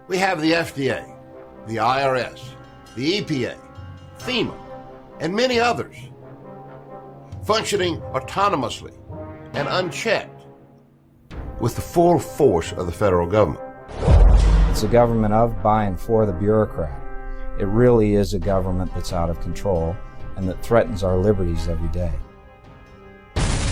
We have the FDA, the IRS, the EPA, FEMA, and many others, functioning autonomously and unchecked with the full force of the federal government. It's a government of, by, and for the bureaucrat. It really is a government that's out of control and that threatens our liberties every day.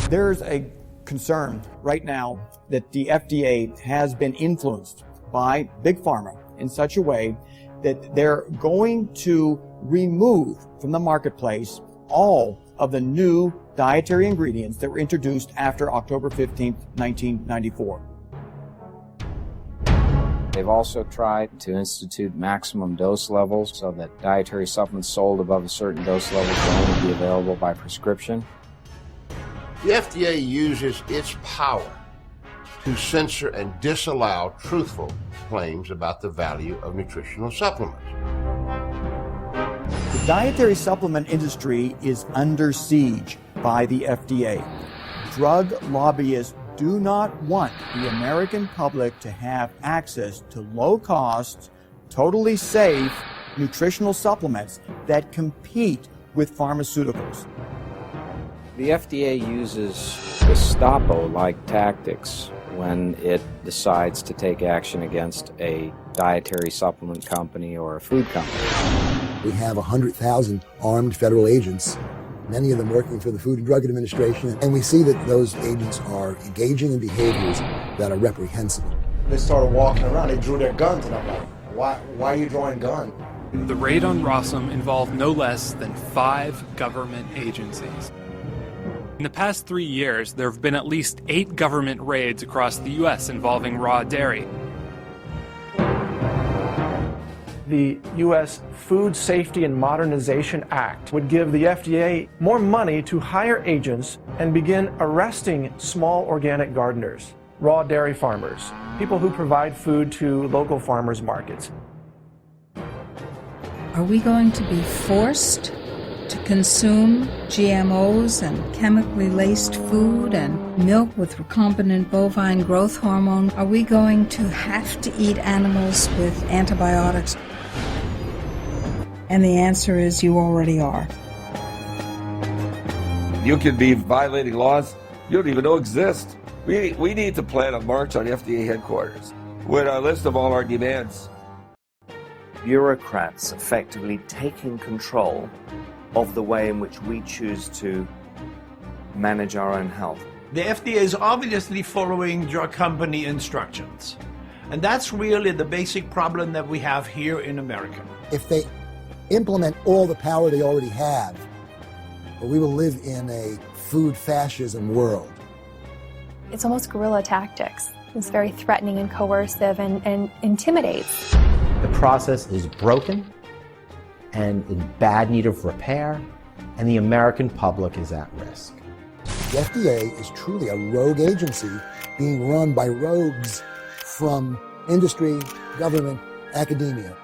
There's a concern right now that the FDA has been influenced by Big Pharma in such a way that they're going to remove from the marketplace all of the new dietary ingredients that were introduced after October 15th, 1994. They've also tried to institute maximum dose levels so that dietary supplements sold above a certain dose level can only be available by prescription. The FDA uses its power to censor and disallow truthful claims about the value of nutritional supplements. The dietary supplement industry is under siege by the FDA. Drug lobbyists do not want the American public to have access to low-cost, totally safe nutritional supplements that compete with pharmaceuticals. The FDA uses Gestapo-like tactics when it decides to take action against a dietary supplement company or a food company. We have 100,000 armed federal agents, many of them working for the Food and Drug Administration, and we see that those agents are engaging in behaviors that are reprehensible. They started walking around, they drew their guns, and I'm like, why are you drawing guns? The raid on Rossum involved no less than 5 government agencies. In the past 3 years, there have been at least 8 government raids across the U.S. involving raw dairy. The U.S. Food Safety and Modernization Act would give the FDA more money to hire agents and begin arresting small organic gardeners, raw dairy farmers, people who provide food to local farmers markets. Are we going to be forced to consume GMOs and chemically laced food and milk with recombinant bovine growth hormone? Are we going to have to eat animals with antibiotics? And the answer is you already are. You could be violating laws you don't even know exist. We need to plan a march on FDA headquarters with a list of all our demands. Bureaucrats effectively taking control of the way in which we choose to manage our own health. The FDA is obviously following drug company instructions. And that's really the basic problem that we have here in America. If they implement all the power they already have, we will live in a food fascism world. It's almost guerrilla tactics. It's very threatening and coercive and intimidates. The process is broken and in bad need of repair, and the American public is at risk. The FDA is truly a rogue agency being run by rogues from industry, government, academia.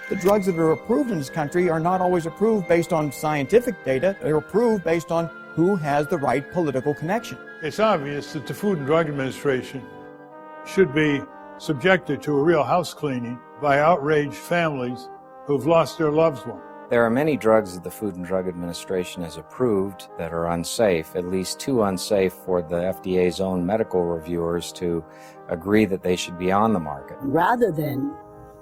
The drugs that are approved in this country are not always approved based on scientific data. They're approved based on who has the right political connection. It's obvious that the Food and Drug Administration should be subjected to a real house cleaning by outraged families who've lost their loved one. There are many drugs that the Food and Drug Administration has approved that are unsafe, at least too unsafe for the FDA's own medical reviewers to agree that they should be on the market. Rather than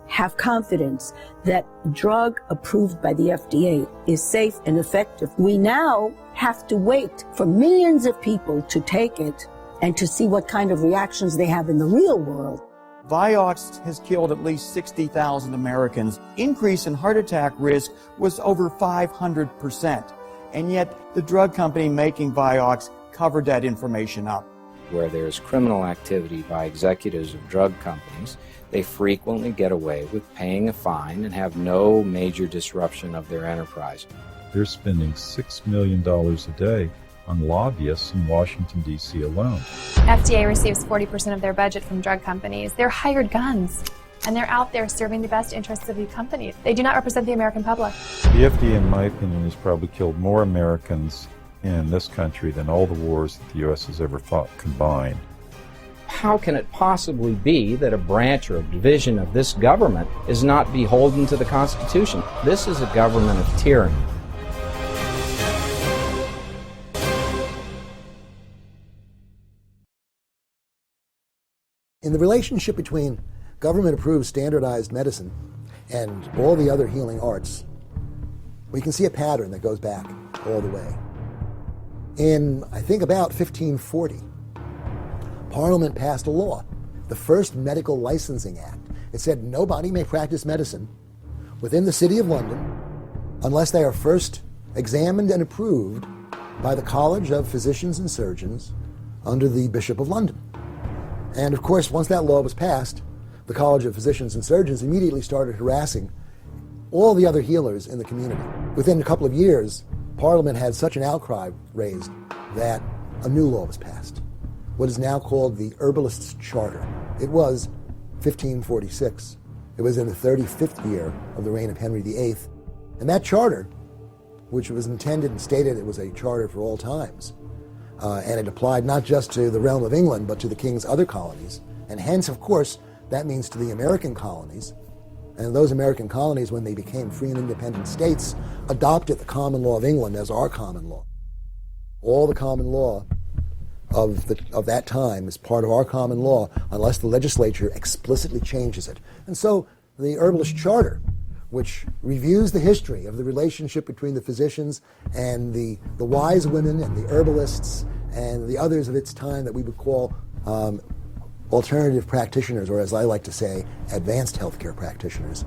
have confidence that drug approved by the FDA is safe and effective, we now have to wait for millions of people to take it and to see what kind of reactions they have in the real world. Vioxx has killed at least 60,000 Americans. Increase in heart attack risk was over 500%. And yet the drug company making Vioxx covered that information up. Where there's criminal activity by executives of drug companies, they frequently get away with paying a fine and have no major disruption of their enterprise. They're spending $6 million a day on lobbyists in Washington, D.C. alone. FDA receives 40% of their budget from drug companies. They're hired guns, and they're out there serving the best interests of the companies. They do not represent the American public. The FDA, in my opinion, has probably killed more Americans in this country than all the wars that the U.S. has ever fought combined. How can it possibly be that a branch or a division of this government is not beholden to the Constitution? This is a government of tyranny. In the relationship between government-approved standardized medicine and all the other healing arts, we can see a pattern that goes back all the way. In, I think, about 1540, Parliament passed a law, the first Medical Licensing Act. It said nobody may practice medicine within the City of London unless they are first examined and approved by the College of Physicians and Surgeons under the Bishop of London. And of course, once that law was passed, the College of Physicians and Surgeons immediately started harassing all the other healers in the community. Within a couple of years, Parliament had such an outcry raised that a new law was passed, what is now called the Herbalists' Charter. It was 1546. It was in the 35th year of the reign of Henry VIII. And that charter, which was intended and stated it was a charter for all times, and it applied not just to the realm of England, but to the king's other colonies. And hence, of course, that means to the American colonies. And those American colonies, when they became free and independent states, adopted the common law of England as our common law. All the common law of that time is part of our common law unless the legislature explicitly changes it. And so the Herbalist Charter, which reviews the history of the relationship between the physicians and the wise women and the herbalists and the others of its time that we would call alternative practitioners, or as I like to say, advanced healthcare practitioners.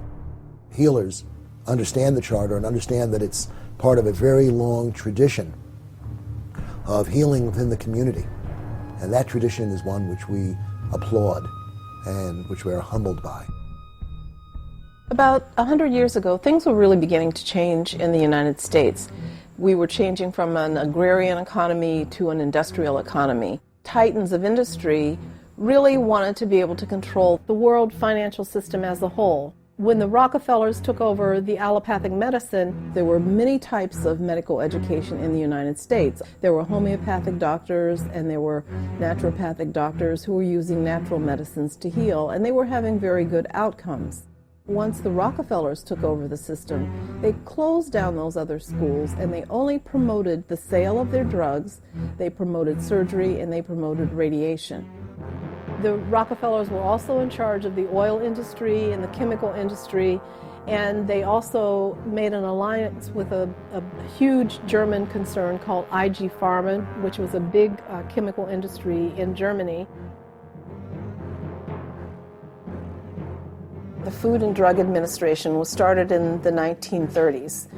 Healers understand the charter and understand that it's part of a very long tradition of healing within the community. And that tradition is one which we applaud and which we are humbled by. About 100 years ago, things were really beginning to change in the United States. We were changing from an agrarian economy to an industrial economy. Titans of industry really wanted to be able to control the world financial system as a whole. When the Rockefellers took over the allopathic medicine, there were many types of medical education in the United States. There were homeopathic doctors and there were naturopathic doctors who were using natural medicines to heal, and they were having very good outcomes. Once the Rockefellers took over the system, they closed down those other schools and they only promoted the sale of their drugs, they promoted surgery, and they promoted radiation. The Rockefellers were also in charge of the oil industry and the chemical industry, and they also made an alliance with a huge German concern called Big Pharma, which was a big chemical industry in Germany. The Food and Drug Administration was started in the 1930s,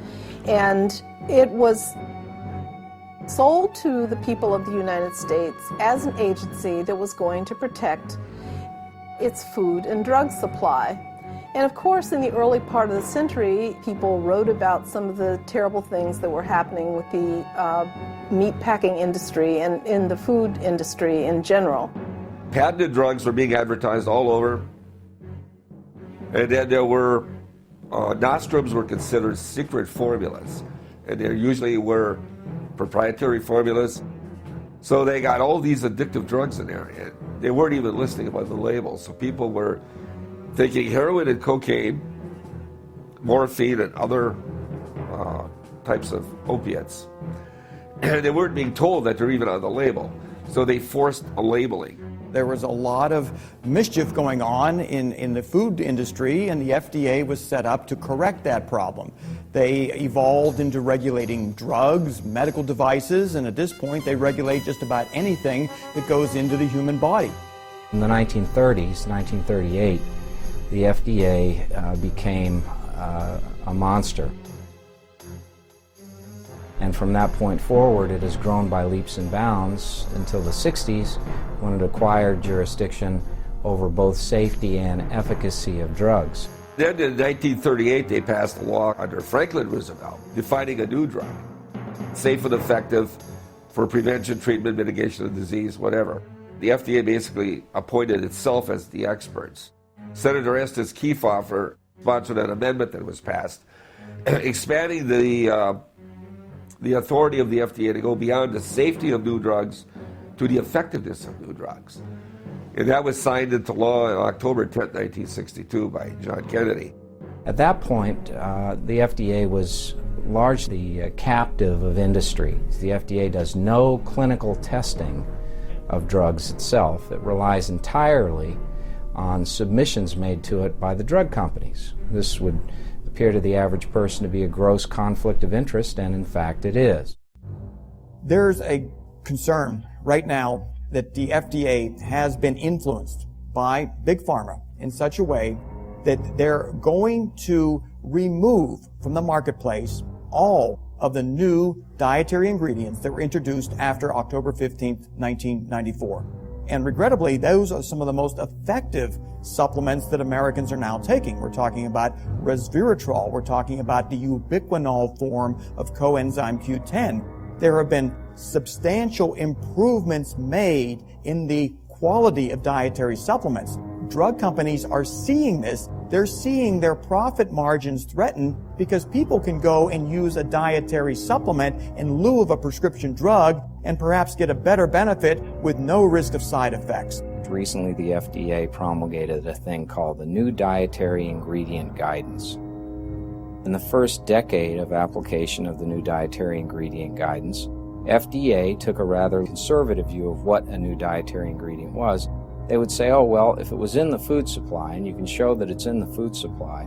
and it was sold to the people of the United States as an agency that was going to protect its food and drug supply. And of course, in the early part of the century, people wrote about some of the terrible things that were happening with the meat packing industry and in the food industry in general. Patented drugs were being advertised all over. And then there were, nostrums were considered secret formulas. And there usually were proprietary formulas. So they got all these addictive drugs in there. And they weren't even listing them on the label. So people were taking heroin and cocaine, morphine and other types of opiates. And they weren't being told that they're even on the label. So they forced a labeling. There was a lot of mischief going on in the food industry, and the FDA was set up to correct that problem. They evolved into regulating drugs, medical devices, and at this point they regulate just about anything that goes into the human body. In the 1930s, 1938, the FDA became a monster. And from that point forward, it has grown by leaps and bounds until the 60s, when it acquired jurisdiction over both safety and efficacy of drugs. Then in 1938, they passed a law under Franklin Roosevelt defining a new drug, safe and effective for prevention, treatment, mitigation of disease, whatever. The FDA basically appointed itself as the experts. Senator Estes Kefauver sponsored an amendment that was passed, expanding the authority of the FDA to go beyond the safety of new drugs to the effectiveness of new drugs. And that was signed into law on October 10, 1962 by John Kennedy. At that point, the FDA was largely captive of industry. The FDA does no clinical testing of drugs itself. It relies entirely on submissions made to it by the drug companies. This would appear to the average person to be a gross conflict of interest, and in fact it is. There's a concern right now that the FDA has been influenced by Big Pharma in such a way that they're going to remove from the marketplace all of the new dietary ingredients that were introduced after October 15th, 1994. And regrettably, those are some of the most effective supplements that Americans are now taking. We're talking about resveratrol. We're talking about the ubiquinol form of coenzyme Q10. There have been substantial improvements made in the quality of dietary supplements. Drug companies are seeing this. They're seeing their profit margins threatened because people can go and use a dietary supplement in lieu of a prescription drug and perhaps get a better benefit with no risk of side effects. Recently, the FDA promulgated a thing called the New Dietary Ingredient Guidance. In the first decade of application of the New Dietary Ingredient Guidance, FDA took a rather conservative view of what a new dietary ingredient was. They would say, oh, well, if it was in the food supply and you can show that it's in the food supply,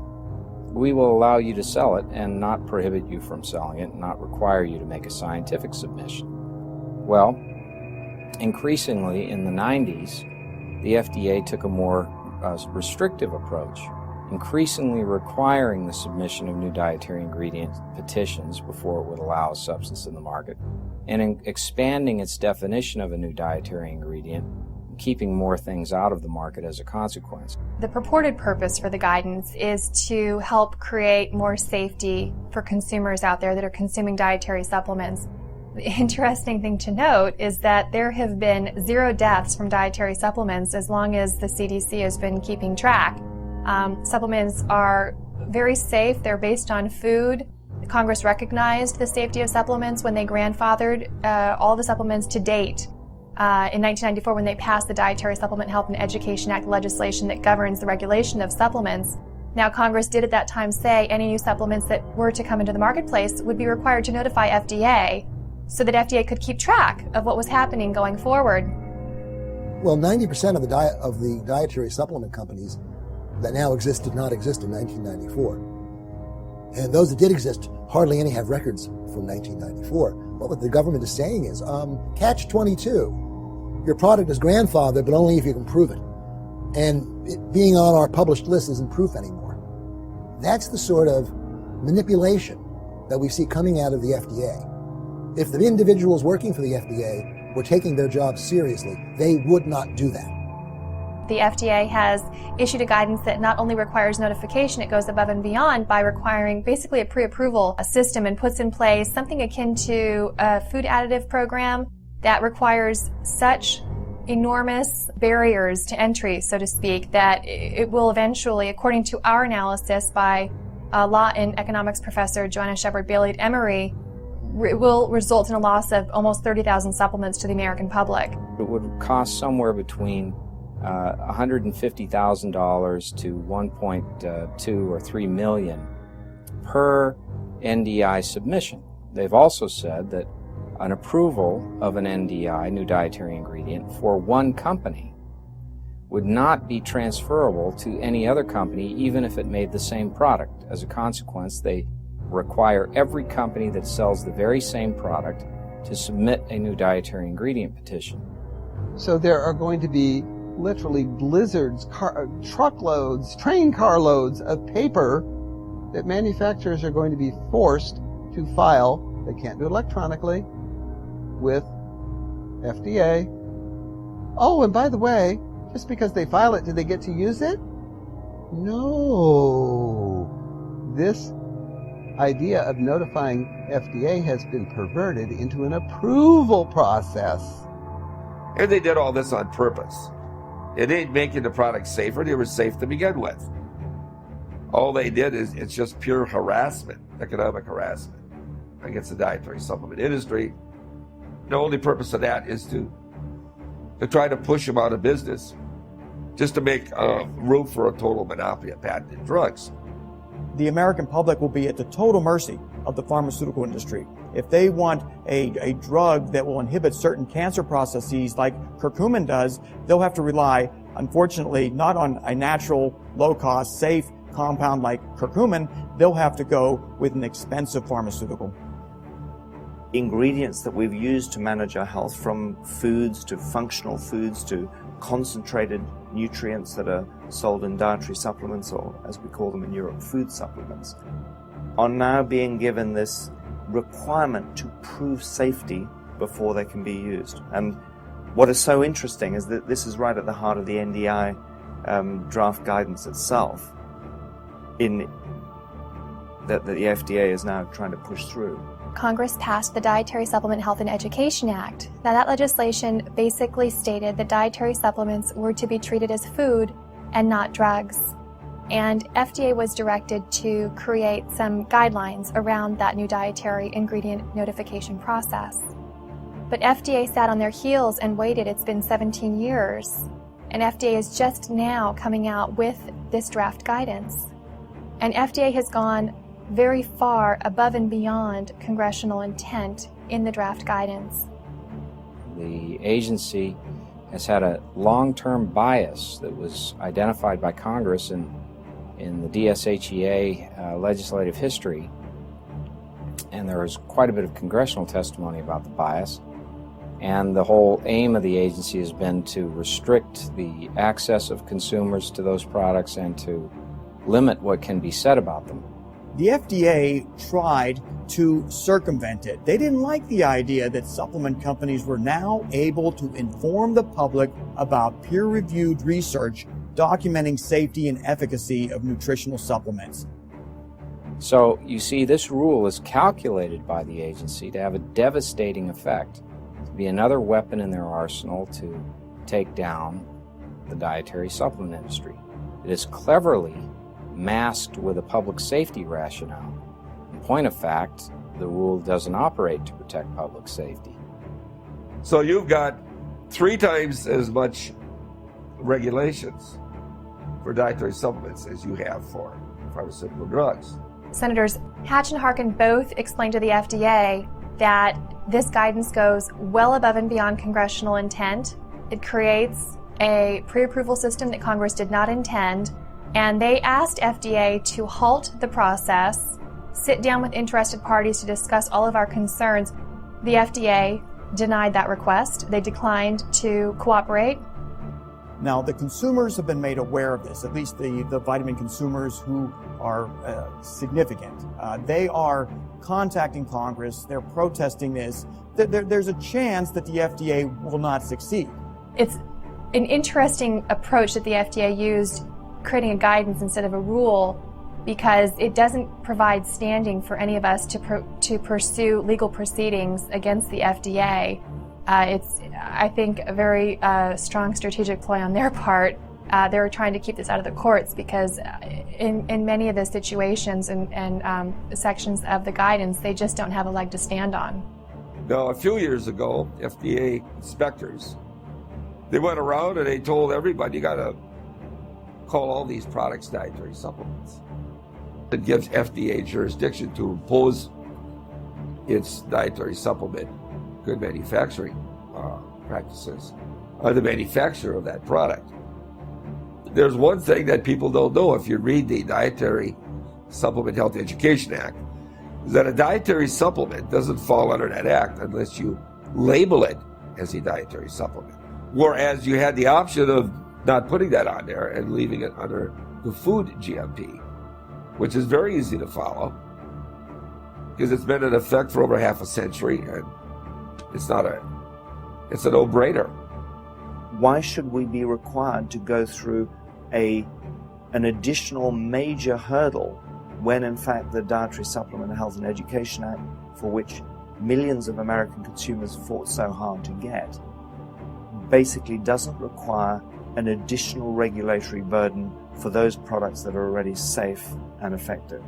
we will allow you to sell it and not prohibit you from selling it and not require you to make a scientific submission. Well, increasingly in the 90s, the FDA took a more restrictive approach, increasingly requiring the submission of new dietary ingredient petitions before it would allow a substance in the market, and expanding its definition of a new dietary ingredient, keeping more things out of the market as a consequence. The purported purpose for the guidance is to help create more safety for consumers out there that are consuming dietary supplements. The interesting thing to note is that there have been 0 deaths from dietary supplements as long as the CDC has been keeping track. Supplements are very safe. They're based on food. Congress recognized the safety of supplements when they grandfathered all the supplements to date. In 1994, when they passed the Dietary Supplement Health and Education Act legislation that governs the regulation of supplements. Now, Congress did at that time say any new supplements that were to come into the marketplace would be required to notify FDA so that FDA could keep track of what was happening going forward. Well, 90% of the dietary supplement companies that now exist did not exist in 1994. And those that did exist, hardly any have records from 1994. What the government is saying is, catch-22. Your product is grandfathered, but only if you can prove it. And it being on our published list isn't proof anymore. That's the sort of manipulation that we see coming out of the FDA. If the individuals working for the FDA were taking their jobs seriously, they would not do that. The FDA has issued a guidance that not only requires notification, it goes above and beyond by requiring basically a pre-approval system and puts in place something akin to a food additive program that requires such enormous barriers to entry, so to speak, that it will eventually, according to our analysis by law and economics professor Joanna Shepard-Bailey at Emory, it will result in a loss of almost 30,000 supplements to the American public. It would cost somewhere between $150,000 to 1.2 or 3 million per NDI submission. They've also said that an approval of an NDI, new dietary ingredient, for one company would not be transferable to any other company, even if it made the same product. As a consequence, they require every company that sells the very same product to submit a new dietary ingredient petition. So there are going to be literally blizzards, truckloads, train carloads of paper that manufacturers are going to be forced to file. They can't do it electronically with FDA. Oh, and by the way, just because they file it, do they get to use it? No. This idea of notifying FDA has been perverted into an approval process. And they did all this on purpose. It ain't making the product safer. They were safe to begin with. All they did is, it's just pure harassment, economic harassment against the dietary supplement industry. The only purpose of that is to try to push them out of business just to make room for a total monopoly of patented drugs. The American public will be at the total mercy of the pharmaceutical industry. If they want a drug that will inhibit certain cancer processes like curcumin does, they'll have to rely, unfortunately, not on a natural, low-cost, safe compound like curcumin. They'll have to go with an expensive pharmaceutical. Ingredients that we've used to manage our health, from foods to functional foods to concentrated nutrients that are sold in dietary supplements, or as we call them in Europe, food supplements, are now being given this requirement to prove safety before they can be used. And what is so interesting is that this is right at the heart of the NDI draft guidance itself, in that the FDA is now trying to push through. Congress passed the Dietary Supplement Health and Education Act. Now, that legislation basically stated that dietary supplements were to be treated as food and not drugs. And FDA was directed to create some guidelines around that new dietary ingredient notification process. But FDA sat on their heels and waited. It's been 17 years. And FDA is just now coming out with this draft guidance. And FDA has gone very far above and beyond congressional intent in the draft guidance. The agency has had a long-term bias that was identified by Congress in the DSHEA legislative history, and there was quite a bit of congressional testimony about the bias. And the whole aim of the agency has been to restrict the access of consumers to those products and to limit what can be said about them. The FDA tried to circumvent it. They didn't like the idea that supplement companies were now able to inform the public about peer-reviewed research documenting safety and efficacy of nutritional supplements. So you see, this rule is calculated by the agency to have a devastating effect, to be another weapon in their arsenal to take down the dietary supplement industry. It is cleverly masked with a public safety rationale. In point of fact, the rule doesn't operate to protect public safety. So you've got 3 times as much regulations for dietary supplements as you have for pharmaceutical drugs. Senators Hatch and Harkin both explained to the FDA that this guidance goes well above and beyond congressional intent. It creates a pre-approval system that Congress did not intend, and they asked FDA to halt the process, sit down with interested parties to discuss all of our concerns. The FDA denied that request. They declined to cooperate. Now, the consumers have been made aware of this, at least the vitamin consumers who are significant. They are contacting Congress. They're protesting this. There's a chance that the FDA will not succeed. It's an interesting approach that the FDA used, creating a guidance instead of a rule, because it doesn't provide standing for any of us to pursue legal proceedings against the FDA. It's, I think, a very strong strategic play on their part. They're trying to keep this out of the courts because in many of the situations and sections of the guidance, they just don't have a leg to stand on. Now, a few years ago, FDA inspectors, they went around and they told everybody, you got to call all these products dietary supplements. It gives FDA jurisdiction to impose its dietary supplement good manufacturing practices on the manufacturer of that product. There's one thing that people don't know if you read the Dietary Supplement Health Education Act, is that a dietary supplement doesn't fall under that act unless you label it as a dietary supplement. Whereas you had the option of not putting that on there and leaving it under the food GMP, which is very easy to follow because it's been in effect for over half a century and it's a no-brainer. Why should we be required to go through an additional major hurdle when in fact the Dietary Supplement Health and Education Act, for which millions of American consumers fought so hard to get, basically doesn't require an additional regulatory burden for those products that are already safe and effective?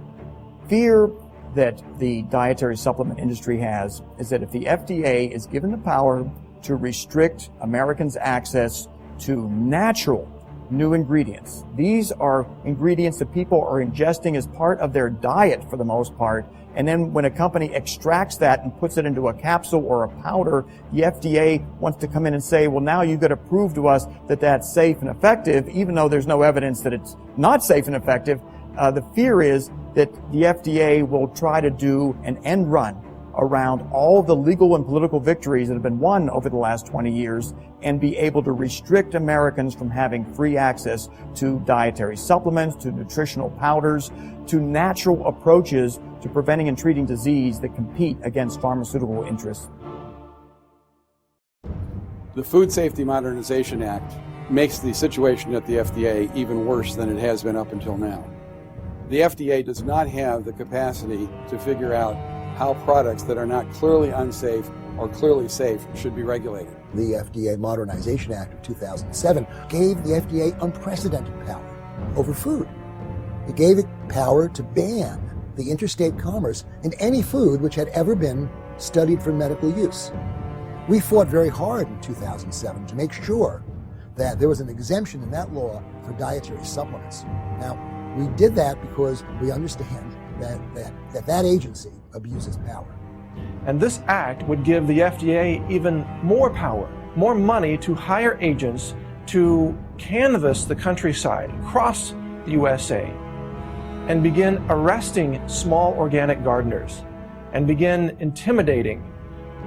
Fear that the dietary supplement industry has is that if the FDA is given the power to restrict Americans' access to natural new ingredients. These are ingredients that people are ingesting as part of their diet for the most part. And then when a company extracts that and puts it into a capsule or a powder, the FDA wants to come in and say, well, now you've got to prove to us that that's safe and effective, even though there's no evidence that it's not safe and effective. The fear is that the FDA will try to do an end run around all the legal and political victories that have been won over the last 20 years and be able to restrict Americans from having free access to dietary supplements, to nutritional powders, to natural approaches to preventing and treating disease that compete against pharmaceutical interests. The Food Safety Modernization Act makes the situation at the FDA even worse than it has been up until now. The FDA does not have the capacity to figure out how products that are not clearly unsafe or clearly safe should be regulated. The FDA Modernization Act of 2007 gave the FDA unprecedented power over food. It gave it power to ban the interstate commerce in any food which had ever been studied for medical use. We fought very hard in 2007 to make sure that there was an exemption in that law for dietary supplements. Now, we did that because we understand that agency abuses power. And this act would give the FDA even more power, more money to hire agents to canvass the countryside across the USA and begin arresting small organic gardeners and begin intimidating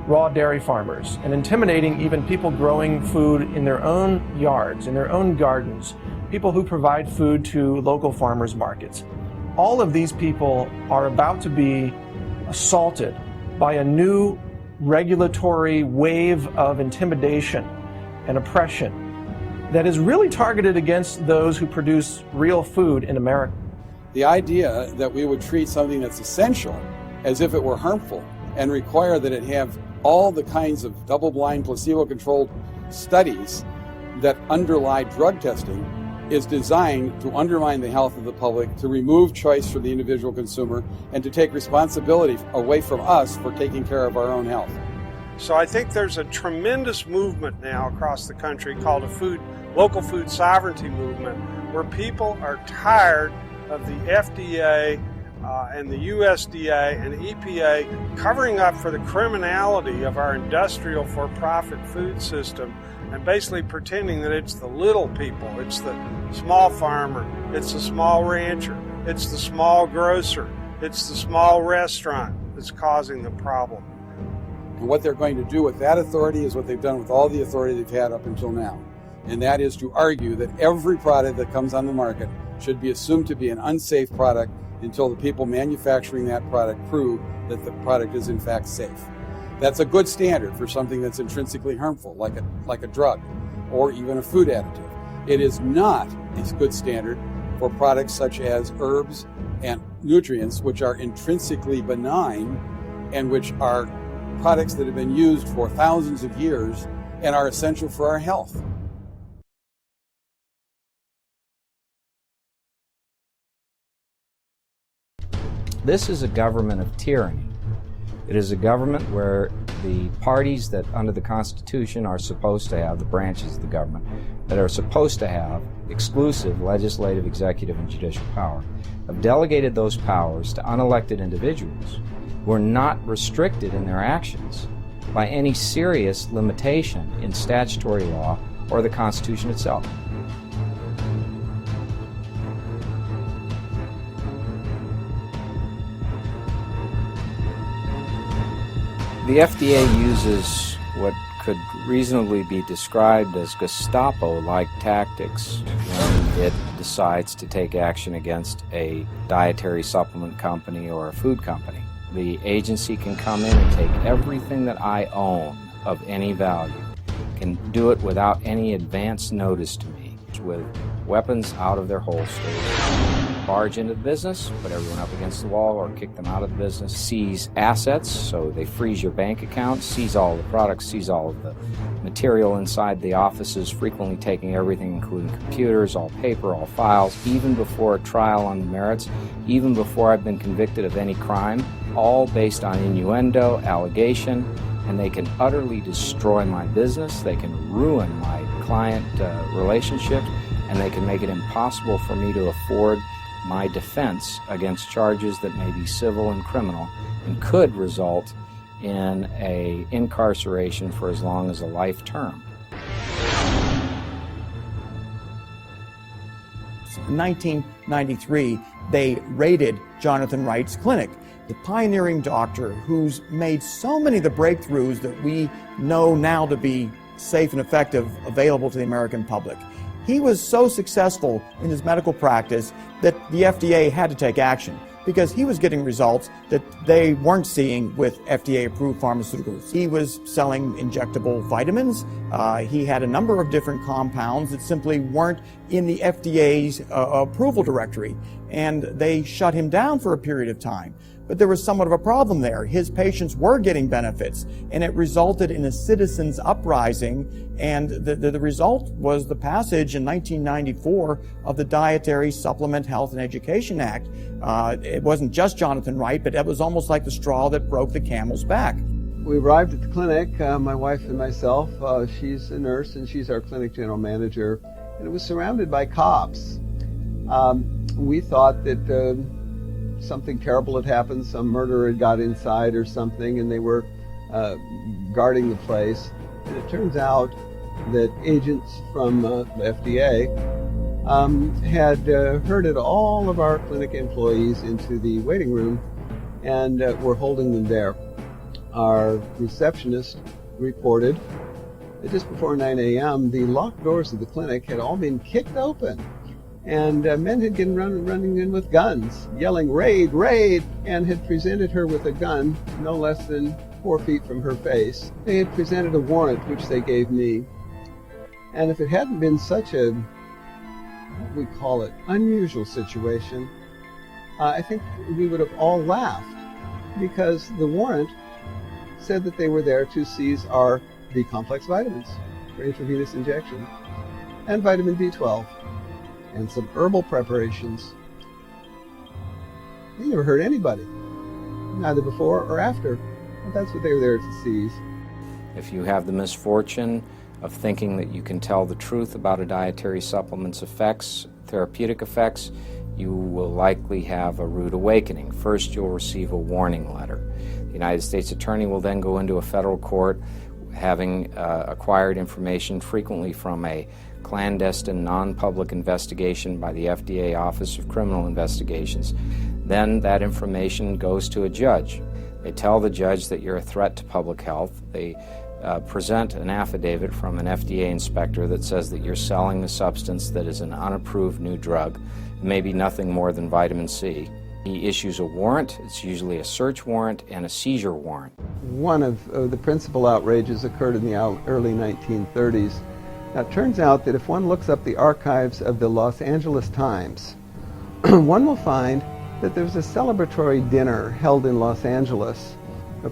raw dairy farmers and intimidating even people growing food in their own yards, in their own gardens, people who provide food to local farmers markets. All of these people are about to be assaulted by a new regulatory wave of intimidation and oppression that is really targeted against those who produce real food in America. The idea that we would treat something that's essential as if it were harmful and require that it have all the kinds of double-blind, placebo-controlled studies that underlie drug testing is designed to undermine the health of the public, to remove choice from the individual consumer, and to take responsibility away from us for taking care of our own health. So I think there's a tremendous movement now across the country called a local food sovereignty movement, where people are tired of the FDA and the USDA and EPA covering up for the criminality of our industrial for-profit food system and basically pretending that it's the little people, it's the small farmer, it's the small rancher, it's the small grocer, it's the small restaurant that's causing the problem. And what they're going to do with that authority is what they've done with all the authority they've had up until now. And that is to argue that every product that comes on the market should be assumed to be an unsafe product until the people manufacturing that product prove that the product is in fact safe. That's a good standard for something that's intrinsically harmful, like a drug or even a food additive. It is not a good standard for products such as herbs and nutrients, which are intrinsically benign and which are products that have been used for thousands of years and are essential for our health. This is a government of tyranny. It is a government where the parties that under the Constitution are supposed to have, the branches of the government, that are supposed to have exclusive legislative, executive, and judicial power, have delegated those powers to unelected individuals who are not restricted in their actions by any serious limitation in statutory law or the Constitution itself. The FDA uses what could reasonably be described as Gestapo-like tactics when it decides to take action against a dietary supplement company or a food company. The agency can come in and take everything that I own of any value, can do it without any advance notice to me, with weapons out of their holsters, barge into the business, put everyone up against the wall or kick them out of the business, seize assets, so they freeze your bank account, seize all the products, seize all of the material inside the offices, frequently taking everything including computers, all paper, all files, even before a trial on the merits, even before I've been convicted of any crime, all based on innuendo, allegation, and they can utterly destroy my business, they can ruin my client relationship, and they can make it impossible for me to afford my defense against charges that may be civil and criminal and could result in an incarceration for as long as a life term. In 1993, they raided Jonathan Wright's clinic, the pioneering doctor who's made so many of the breakthroughs that we know now to be safe and effective available to the American public. He was so successful in his medical practice that the FDA had to take action because he was getting results that they weren't seeing with FDA-approved pharmaceuticals. He was selling injectable vitamins. He had a number of different compounds that simply weren't in the FDA's approval directory, and they shut him down for a period of time. But there was somewhat of a problem there. His patients were getting benefits, and it resulted in a citizens' uprising, and the result was the passage in 1994 of the Dietary Supplement Health and Education Act. It wasn't just Jonathan Wright, but it was almost like the straw that broke the camel's back. We arrived at the clinic, my wife and myself. She's a nurse, and she's our clinic general manager, and it was surrounded by cops. We thought that something terrible had happened, some murderer had got inside or something, and they were guarding the place. And it turns out that agents from the FDA had herded all of our clinic employees into the waiting room and were holding them there. Our receptionist reported that just before 9 a.m., the locked doors of the clinic had all been kicked open. And men had been running in with guns, yelling, "Raid, raid," and had presented her with a gun no less than 4 feet from her face. They had presented a warrant, which they gave me. And if it hadn't been such a, what we call it, unusual situation, I think we would have all laughed, because the warrant said that they were there to seize our B-complex vitamins for intravenous injection, and vitamin B12. And some herbal preparations. They never hurt anybody, neither before or after. But that's what they were there to seize. If you have the misfortune of thinking that you can tell the truth about a dietary supplement's effects, therapeutic effects, you will likely have a rude awakening. First, you'll receive a warning letter. The United States Attorney will then go into a federal court having acquired information frequently from a clandestine, non-public investigation by the FDA Office of Criminal Investigations. Then that information goes to a judge. They tell the judge that you're a threat to public health. They present an affidavit from an FDA inspector that says that you're selling a substance that is an unapproved new drug, maybe nothing more than vitamin C. He issues a warrant. It's usually a search warrant and a seizure warrant. One of the principal outrages occurred in the early 1930s. Now, it turns out that if one looks up the archives of the Los Angeles Times, one will find that there was a celebratory dinner held in Los Angeles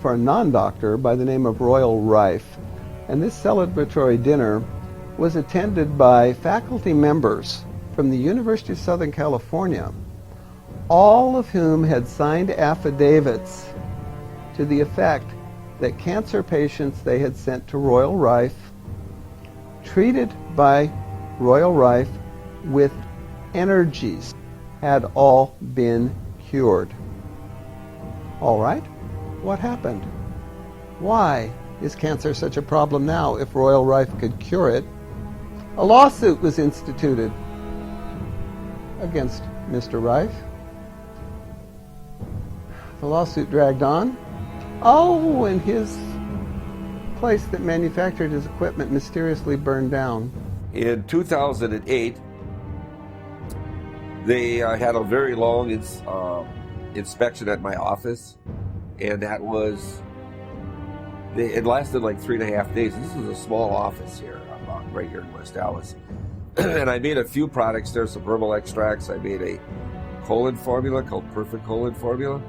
for a non-doctor by the name of Royal Rife. And this celebratory dinner was attended by faculty members from the University of Southern California, all of whom had signed affidavits to the effect that cancer patients they had sent to Royal Rife, treated by Royal Rife with energies, had all been cured. All right, what happened? Why is cancer such a problem now if Royal Rife could cure it? A lawsuit was instituted against Mr. Rife. The lawsuit dragged on. Oh, and his place that manufactured his equipment mysteriously burned down. In 2008, they had a very long inspection at my office, and that was, it lasted like 3.5 days. This is a small office here, right here in West Dallas. And I made a few products there, some herbal extracts. I made a colon formula called Perfect Colon Formula,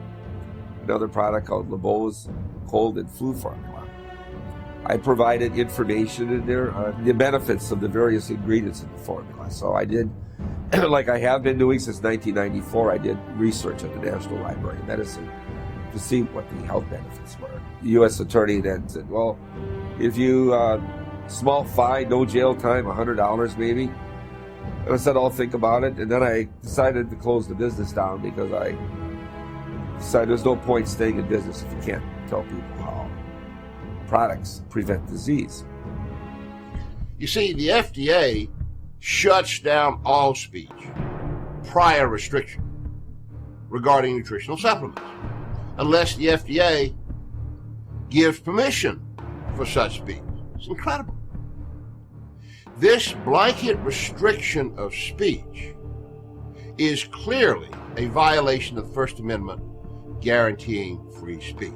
another product called LeBeau's Cold and Flu Formula. I provided information in there on the benefits of the various ingredients in the formula. So I did, like I have been doing since 1994, I did research at the National Library of Medicine to see what the health benefits were. The U.S. Attorney then said, well, if you, small fine, no jail time, $100 maybe, I said, I'll think about it, and then I decided to close the business down because I decided there's no point staying in business if you can't tell people how products prevent disease. You see, the FDA shuts down all speech prior restriction regarding nutritional supplements, unless the FDA gives permission for such speech. It's incredible. This blanket restriction of speech is clearly a violation of the First Amendment guaranteeing free speech.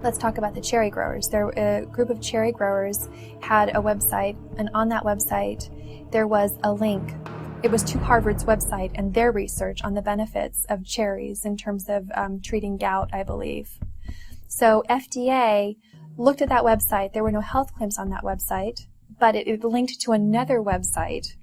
Let's talk about the cherry growers. A group of cherry growers had a website, and on that website there was a link. It was to Harvard's website and their research on the benefits of cherries in terms of treating gout, I believe. So FDA looked at that website. There were no health claims on that website, but it linked to another website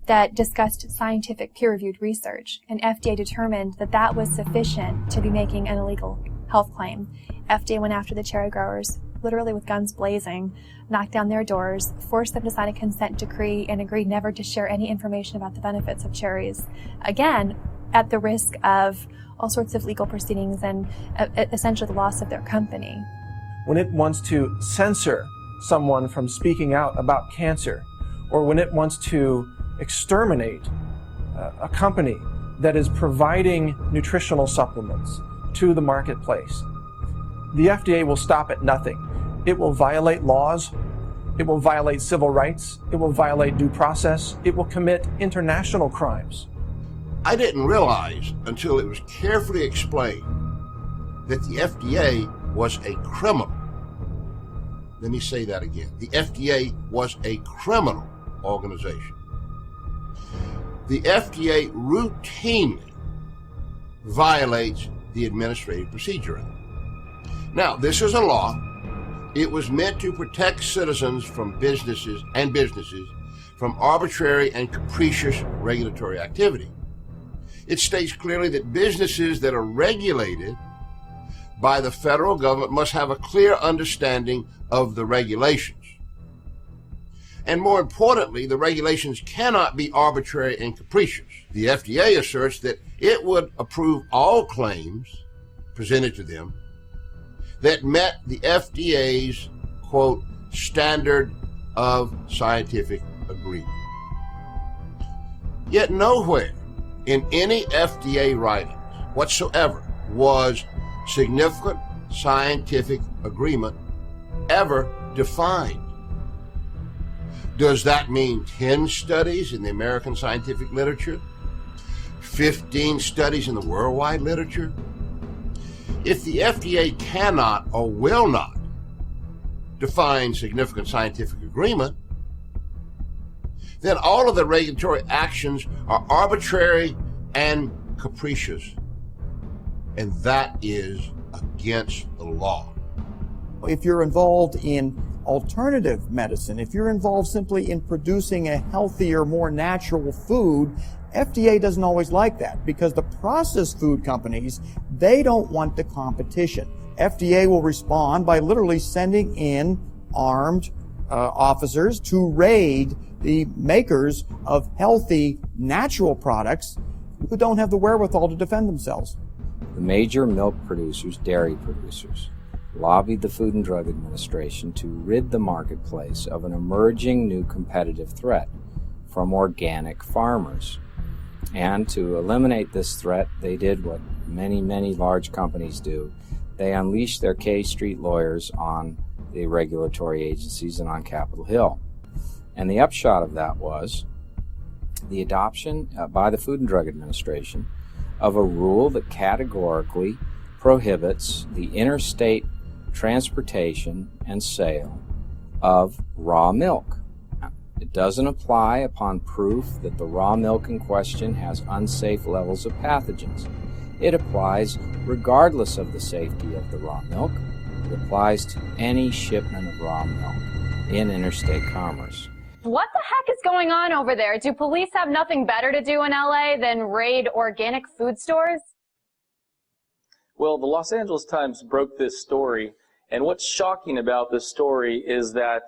that discussed scientific peer-reviewed research, and FDA determined that that was sufficient to be making an illegal health claim. FDA went after the cherry growers, literally with guns blazing, knocked down their doors, forced them to sign a consent decree, and agreed never to share any information about the benefits of cherries. Again, at the risk of all sorts of legal proceedings and essentially the loss of their company. When it wants to censor someone from speaking out about cancer, or when it wants to exterminate a company that is providing nutritional supplements to the marketplace, the FDA will stop at nothing. It will violate laws, it will violate civil rights, it will violate due process, it will commit international crimes. I didn't realize until it was carefully explained that the FDA was a criminal. Let me say that again. The FDA was a criminal organization. The FDA routinely violates the Administrative Procedure Act. Now, this is a law. It was meant to protect citizens from businesses from arbitrary and capricious regulatory activity. It states clearly that businesses that are regulated by the federal government must have a clear understanding of the regulations. And more importantly, the regulations cannot be arbitrary and capricious. The FDA asserts that it would approve all claims presented to them that met the FDA's, quote, standard of scientific agreement. Yet nowhere in any FDA writings whatsoever was significant scientific agreement ever defined. Does that mean 10 studies in the American scientific literature? 15 studies in the worldwide literature? If the FDA cannot or will not define significant scientific agreement, then all of the regulatory actions are arbitrary and capricious. And that is against the law. If you're involved in alternative medicine, if you're involved simply in producing a healthier, more natural food, FDA doesn't always like that because the processed food companies, they don't want the competition. FDA will respond by literally sending in armed officers to raid the makers of healthy, natural products who don't have the wherewithal to defend themselves. The major milk producers, dairy producers, lobbied the Food and Drug Administration to rid the marketplace of an emerging new competitive threat from organic farmers. And to eliminate this threat, they did what many, many large companies do. They unleashed their K Street lawyers on the regulatory agencies and on Capitol Hill. And the upshot of that was the adoption by the Food and Drug Administration of a rule that categorically prohibits the interstate transportation and sale of raw milk. It doesn't apply upon proof that the raw milk in question has unsafe levels of pathogens. It applies regardless of the safety of the raw milk. It applies to any shipment of raw milk in interstate commerce. What the heck is going on over there? Do police have nothing better to do in LA than raid organic food stores? Well, the Los Angeles Times broke this story, and what's shocking about this story is that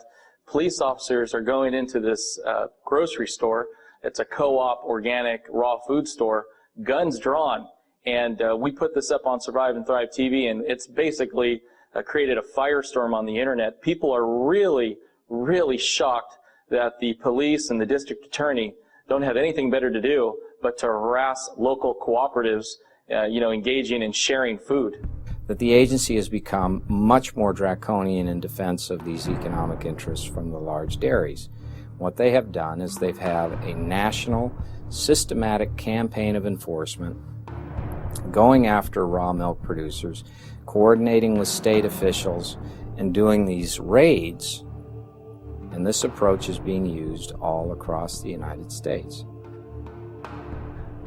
police officers are going into this grocery store It's a co-op organic raw food store, guns drawn. And we put this up on Survive and Thrive TV, and it's basically created a firestorm on the internet. People are really, really shocked that the police and the district attorney don't have anything better to do but to harass local cooperatives, engaging in sharing food. That the agency has become much more draconian in defense of these economic interests from the large dairies. What they have done is they've had a national, systematic campaign of enforcement going after raw milk producers, coordinating with state officials, and doing these raids. And this approach is being used all across the United States.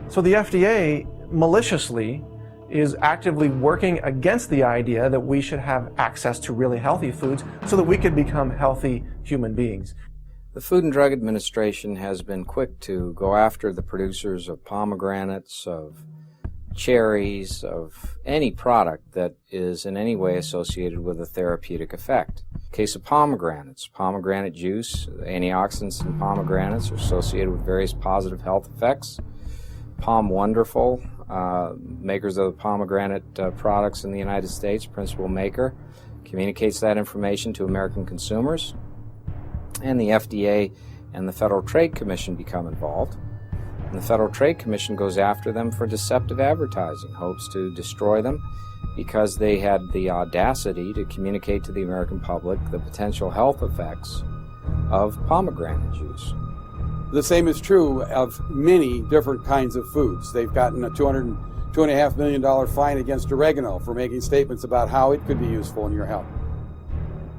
So the FDA maliciously is actively working against the idea that we should have access to really healthy foods so that we could become healthy human beings. The Food and Drug Administration has been quick to go after the producers of pomegranates, of cherries, of any product that is in any way associated with a therapeutic effect. In the case of pomegranates, pomegranate juice, the antioxidants in pomegranates are associated with various positive health effects. Palm Wonderful, makers of the pomegranate products in the United States, principal maker, communicates that information to American consumers. And the FDA and the Federal Trade Commission become involved. And the Federal Trade Commission goes after them for deceptive advertising, hopes to destroy them because they had the audacity to communicate to the American public the potential health effects of pomegranate juice. The same is true of many different kinds of foods. They've gotten a $2.5 million fine against oregano for making statements about how it could be useful in your health.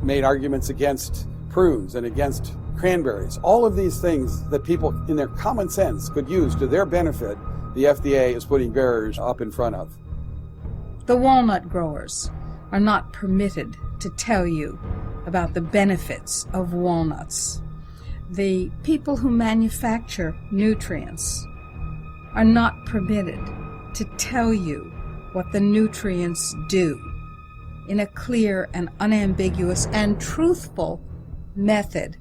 Made arguments against prunes and against cranberries. All of these things that people in their common sense could use to their benefit, the FDA is putting barriers up in front of. The walnut growers are not permitted to tell you about the benefits of walnuts. The people who manufacture nutrients are not permitted to tell you what the nutrients do in a clear and unambiguous and truthful method.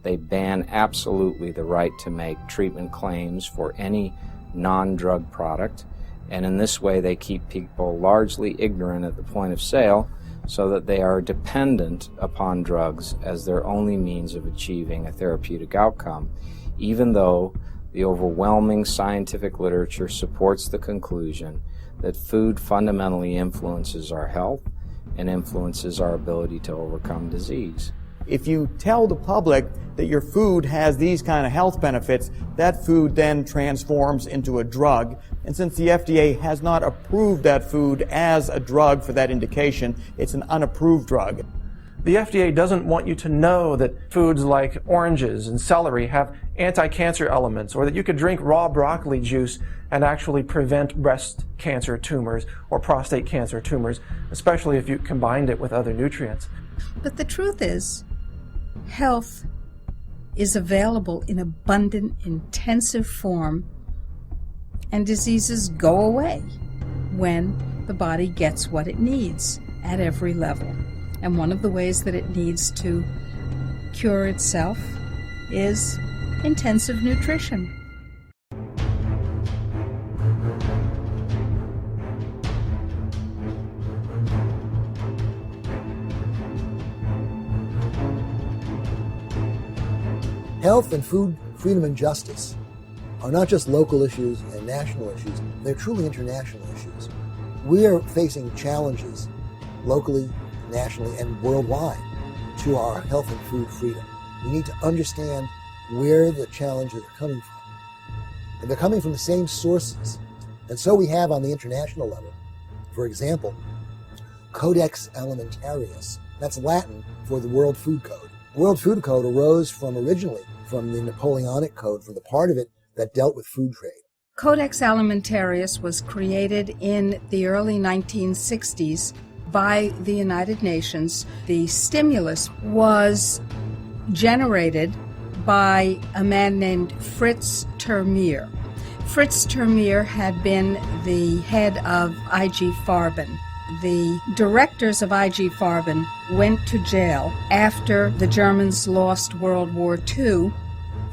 They ban absolutely the right to make treatment claims for any non-drug product, and in this way they keep people largely ignorant at the point of sale so that they are dependent upon drugs as their only means of achieving a therapeutic outcome, even though the overwhelming scientific literature supports the conclusion that food fundamentally influences our health and influences our ability to overcome disease. If you tell the public that your food has these kind of health benefits, that food then transforms into a drug. And since the FDA has not approved that food as a drug for that indication, it's an unapproved drug. The FDA doesn't want you to know that foods like oranges and celery have anti-cancer elements, or that you could drink raw broccoli juice and actually prevent breast cancer tumors or prostate cancer tumors, especially if you combined it with other nutrients. But the truth is, health is available in abundant, intensive form, and diseases go away when the body gets what it needs at every level. And one of the ways that it needs to cure itself is intensive nutrition. Health and food freedom and justice are not just local issues and national issues, they're truly international issues. We are facing challenges locally, nationally, and worldwide to our health and food freedom. We need to understand where the challenges are coming from. And they're coming from the same sources. And so we have on the international level, for example, Codex Alimentarius. That's Latin for the World Food Code. The World Food Code arose originally from the Napoleonic Code, from the part of it that dealt with food trade. Codex Alimentarius was created in the early 1960s by the United Nations. The stimulus was generated by a man named Fritz Termeer. Fritz Termeer had been the head of IG Farben. The directors of IG Farben went to jail after the Germans lost World War II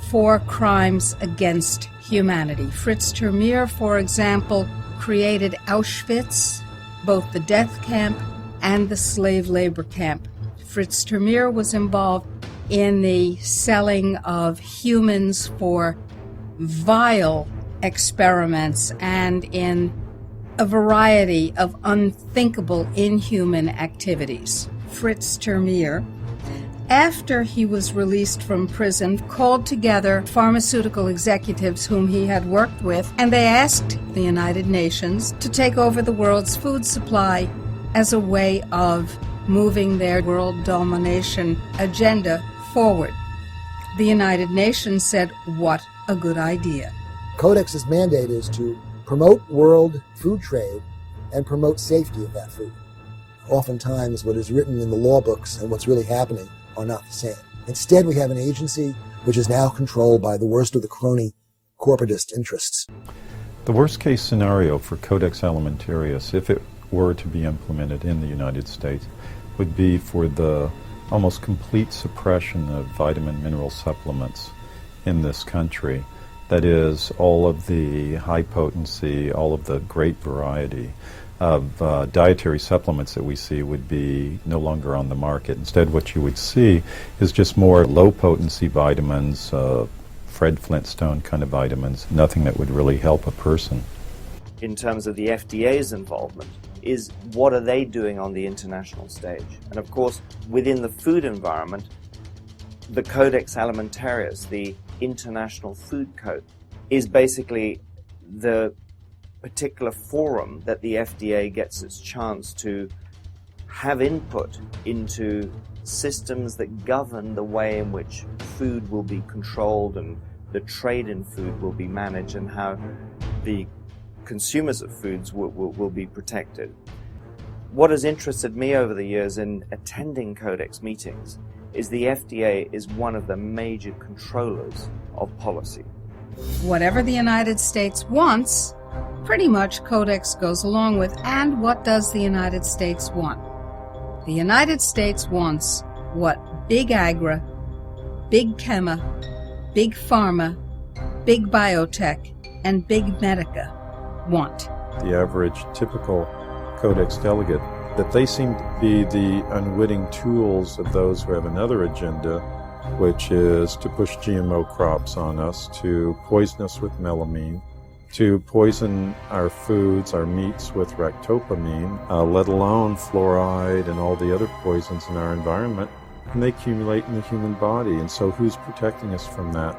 for crimes against humanity. Fritz Termeer, for example, created Auschwitz, both the death camp and the slave labor camp. Fritz Termeer was involved in the selling of humans for vile experiments and in a variety of unthinkable inhuman activities. Fritz Termeer, after he was released from prison, called together pharmaceutical executives whom he had worked with, and they asked the United Nations to take over the world's food supply as a way of moving their world domination agenda forward. The United Nations said, "What a good idea." Codex's mandate is to promote world food trade and promote safety of that food. Oftentimes, what is written in the law books and what's really happening are not the same. Instead, we have an agency which is now controlled by the worst of the crony corporatist interests. The worst case scenario for Codex Alimentarius, if it were to be implemented in the United States, would be for the almost complete suppression of vitamin mineral supplements in this country. That is, all of the high potency, all of the great variety of dietary supplements that we see would be no longer on the market. Instead, what you would see is just more low potency vitamins, Fred Flintstone kind of vitamins, nothing that would really help a person. In terms of the FDA's involvement, is what are they doing on the international stage? And of course, within the food environment, the Codex Alimentarius, the International Food Code, is basically the particular forum that the FDA gets its chance to have input into systems that govern the way in which food will be controlled and the trade in food will be managed and how the consumers of foods will be protected. What has interested me over the years in attending Codex meetings is the FDA is one of the major controllers of policy. Whatever the United States wants, pretty much Codex goes along with. And what does the United States want? The United States wants what Big Agra, Big Chema, Big Pharma, Big Biotech, and Big Medica want. The average typical Codex delegate, that they seem to be the unwitting tools of those who have another agenda, which is to push GMO crops on us, to poison us with melamine, to poison our foods, our meats with ractopamine, let alone fluoride and all the other poisons in our environment, and they accumulate in the human body. And so who's protecting us from that?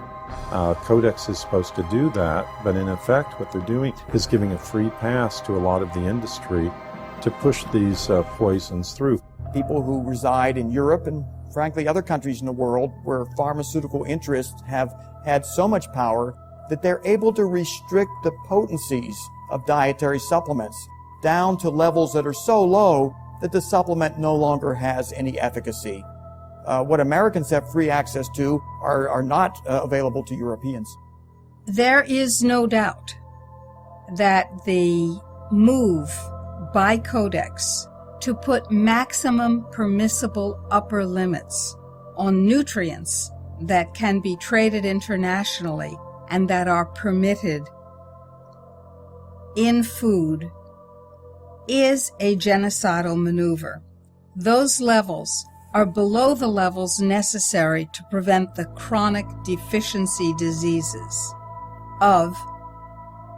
Codex is supposed to do that, but in effect what they're doing is giving a free pass to a lot of the industry to push these poisons through. People who reside in Europe and frankly other countries in the world where pharmaceutical interests have had so much power that they're able to restrict the potencies of dietary supplements down to levels that are so low that the supplement no longer has any efficacy. What Americans have free access to are not available to Europeans. There is no doubt that the move by Codex to put maximum permissible upper limits on nutrients that can be traded internationally and that are permitted in food is a genocidal maneuver. Those levels are below the levels necessary to prevent the chronic deficiency diseases of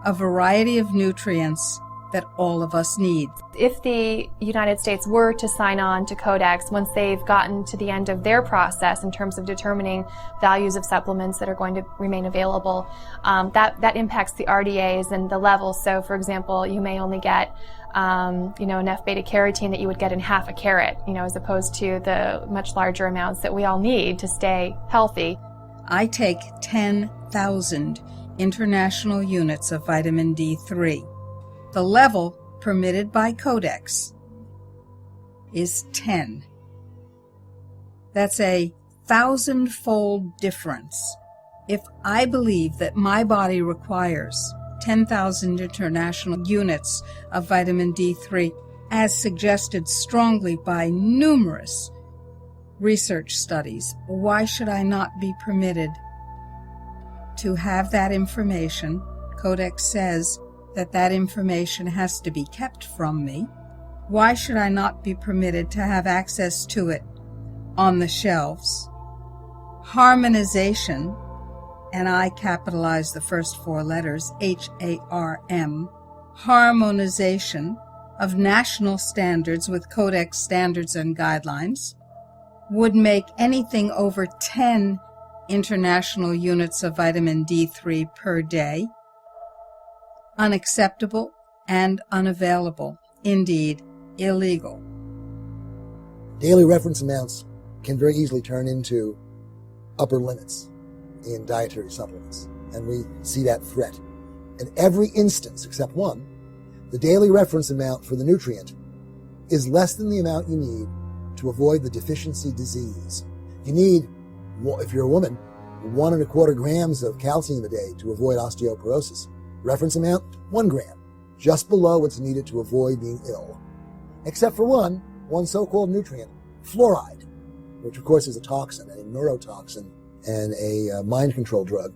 a variety of nutrients that all of us need. If the United States were to sign on to Codex, once they've gotten to the end of their process in terms of determining values of supplements that are going to remain available, that impacts the RDAs and the levels. So, for example, you may only get enough beta-carotene that you would get in half a carrot, as opposed to the much larger amounts that we all need to stay healthy. I take 10,000 international units of vitamin D3. The level permitted by Codex is 10. That's a 1,000-fold difference. If I believe that my body requires 10,000 international units of vitamin D3, as suggested strongly by numerous research studies, why should I not be permitted to have that information. Codex says that that information has to be kept from me. Why should I not be permitted to have access to it on the shelves? Harmonization, and I capitalize the first four letters, H-A-R-M, harmonization of national standards with Codex standards and guidelines would make anything over 10 international units of vitamin D3 per day unacceptable and unavailable, indeed illegal. Daily reference amounts can very easily turn into upper limits in dietary supplements, and we see that threat. In every instance except one, the daily reference amount for the nutrient is less than the amount you need to avoid the deficiency disease. You need, if you're a woman, 1.25 grams of calcium a day to avoid osteoporosis. Reference amount, 1 gram, just below what's needed to avoid being ill. Except for one so-called nutrient, fluoride, which of course is a toxin, a neurotoxin, and a mind control drug.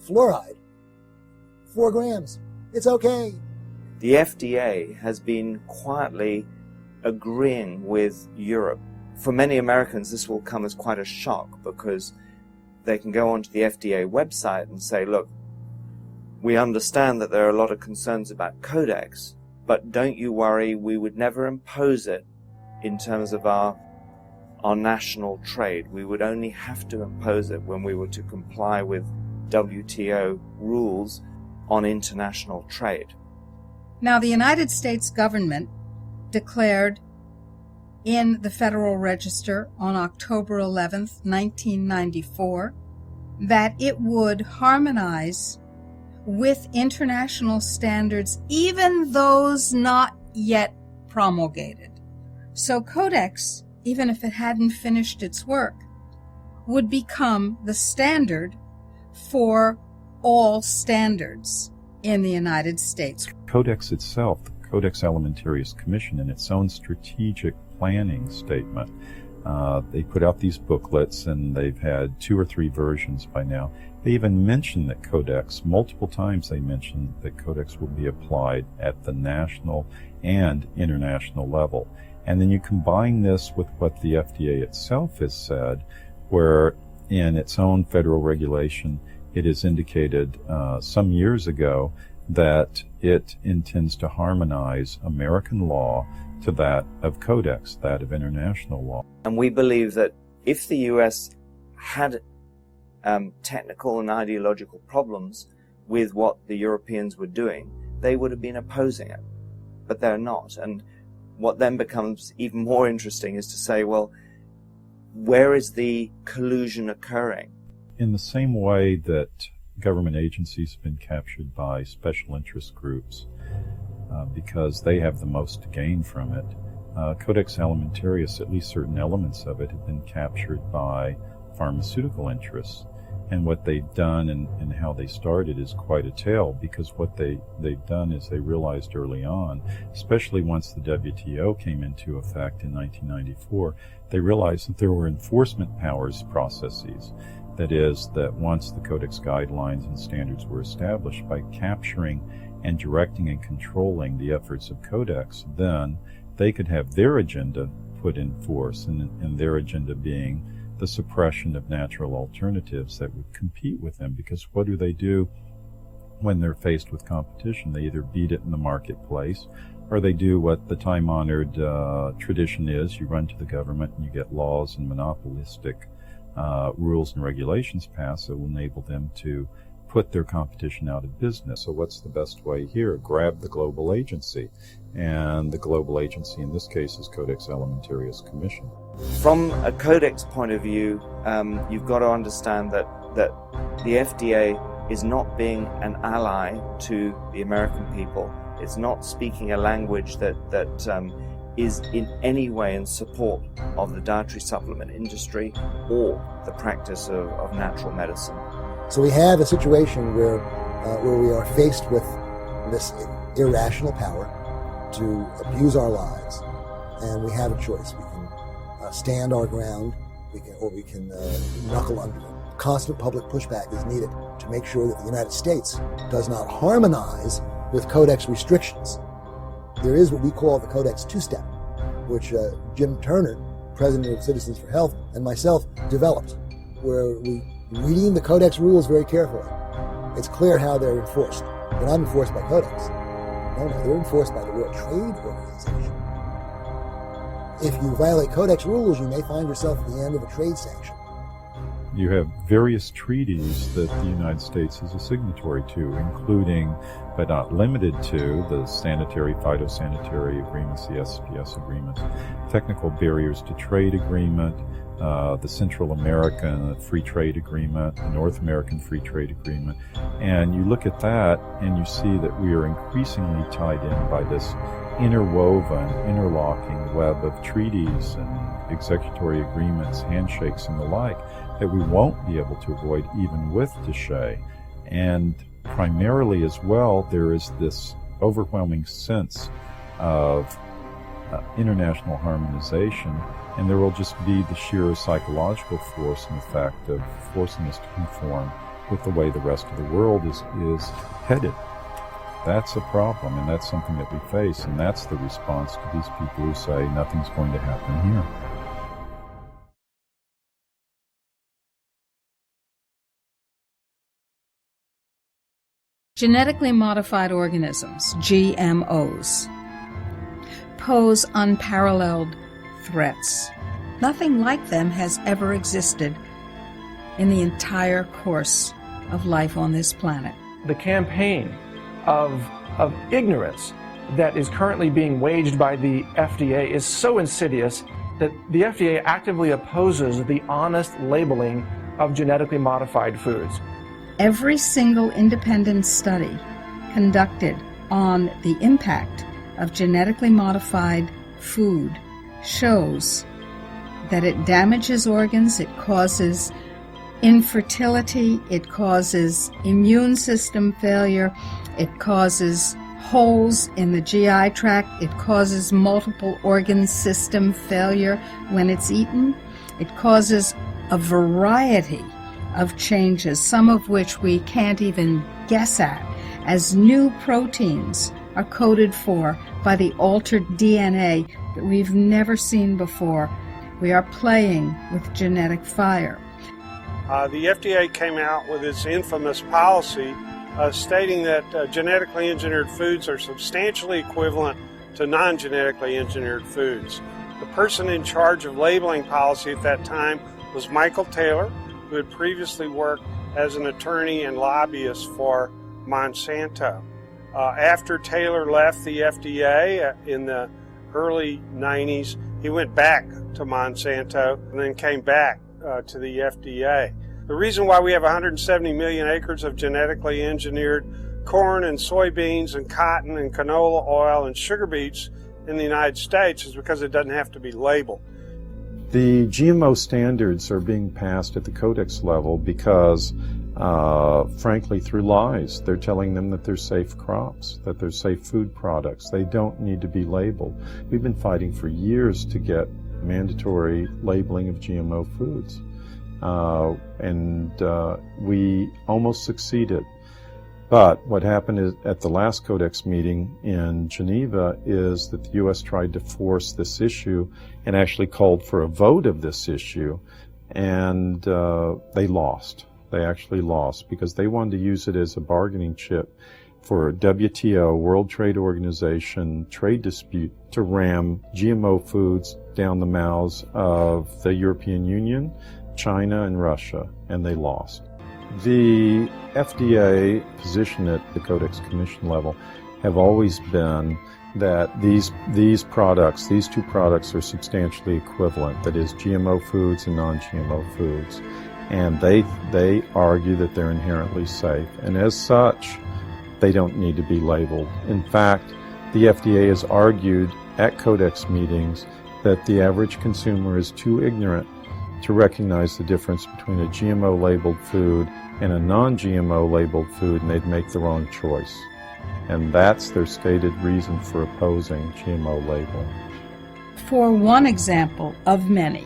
Fluoride, 4 grams. It's okay. The FDA has been quietly agreeing with Europe. For many Americans, this will come as quite a shock because they can go onto the FDA website and say, look, we understand that there are a lot of concerns about Codex, but don't you worry, we would never impose it in terms of our national trade. We would only have to impose it when we were to comply with WTO rules on international trade. Now, the United States government declared in the Federal Register on October 11th, 1994, that it would harmonize with international standards, even those not yet promulgated. So Codex, even if it hadn't finished its work, would become the standard for all standards in the United States. Codex itself, the Codex Alimentarius Commission, in its own strategic planning statement, they put out these booklets, and they've had 2 or 3 versions by now. They even mention that Codex, multiple times they mention that Codex will be applied at the national and international level. And then you combine this with what the FDA itself has said, where in its own federal regulation, it has indicated some years ago that it intends to harmonize American law to that of Codex, that of international law. And we believe that if the US had technical and ideological problems with what the Europeans were doing, they would have been opposing it. But they're not. And what then becomes even more interesting is to say, well, where is the collusion occurring? In the same way that government agencies have been captured by special interest groups because they have the most to gain from it, Codex Alimentarius, at least certain elements of it, have been captured by pharmaceutical interests. And what they've done and how they started is quite a tale, because what they've done is they realized early on, especially once the WTO came into effect in 1994, they realized that there were enforcement powers processes. That is, that once the Codex guidelines and standards were established, by capturing and directing and controlling the efforts of Codex, then they could have their agenda put in force, and their agenda being the suppression of natural alternatives that would compete with them. Because what do they do when they're faced with competition? They either beat it in the marketplace, or they do what the time-honored tradition is. You run to the government and you get laws and monopolistic rules and regulations passed that will enable them to put their competition out of business. So what's the best way here? Grab the global agency. And the global agency in this case is Codex Alimentarius Commission. From a Codex point of view, you've got to understand that the FDA is not being an ally to the American people. It's not speaking a language that is in any way in support of the dietary supplement industry or the practice of natural medicine. So we have a situation where we are faced with this irrational power to abuse our lives, and we have a choice. We can stand our ground, we can knuckle under them. constant public pushback is needed to make sure that the United States does not harmonize with Codex restrictions. There is what we call the Codex two-step, which Jim Turner, president of Citizens for Health, and myself developed, where we reading the Codex rules very carefully. It's clear how they're enforced. They're not enforced by Codex. No, they're enforced by the World Trade Organization. If you violate Codex rules, you may find yourself at the end of a trade sanction. You have various treaties that the United States is a signatory to, including, but not limited to, the sanitary, phytosanitary agreements, the SPS agreements, technical barriers to trade agreement, the Central American Free Trade Agreement, the North American Free Trade Agreement. And you look at that and you see that we are increasingly tied in by this interwoven, interlocking web of treaties and executory agreements, handshakes, and the like, that we won't be able to avoid even with DSHEA. And primarily as well, there is this overwhelming sense of international harmonization, and there will just be the sheer psychological force and effect of forcing us to conform with the way the rest of the world is headed. That's a problem, and that's something that we face, and that's the response to these people who say nothing's going to happen here. Genetically modified organisms, GMOs, pose unparalleled threats. Nothing like them has ever existed in the entire course of life on this planet. The campaign of ignorance that is currently being waged by the FDA is so insidious that the FDA actively opposes the honest labeling of genetically modified foods. Every single independent study conducted on the impact of genetically modified food shows that it damages organs, it causes infertility, it causes immune system failure, it causes holes in the GI tract, it causes multiple organ system failure when it's eaten, it causes a variety of changes, some of which we can't even guess at, as new proteins are coded for by the altered DNA that we've never seen before. We are playing with genetic fire. The FDA came out with its infamous policy stating that genetically engineered foods are substantially equivalent to non-genetically engineered foods. The person in charge of labeling policy at that time was Michael Taylor, who had previously worked as an attorney and lobbyist for Monsanto. After Taylor left the FDA in the early 90s, he went back to Monsanto and then came back to the FDA. The reason why we have 170 million acres of genetically engineered corn and soybeans and cotton and canola oil and sugar beets in the United States is because it doesn't have to be labeled. The GMO standards are being passed at the Codex level because, frankly, through lies. They're telling them that they're safe crops, that they're safe food products. They don't need to be labeled. We've been fighting for years to get mandatory labeling of GMO foods. We almost succeeded. But what happened is, at the last Codex meeting in Geneva, is that the U.S. tried to force this issue and actually called for a vote of this issue, and they lost. They actually lost because they wanted to use it as a bargaining chip for WTO, World Trade Organization, trade dispute to ram GMO foods down the mouths of the European Union, China, and Russia, and they lost. The FDA position at the Codex Commission level have always been that these two products are substantially equivalent, that is, GMO foods and non-GMO foods. And they argue that they're inherently safe. And as such, they don't need to be labeled. In fact, the FDA has argued at Codex meetings that the average consumer is too ignorant to recognize the difference between a GMO-labeled food and a non-GMO-labeled food, and they'd make the wrong choice. And that's their stated reason for opposing GMO labeling. For one example of many,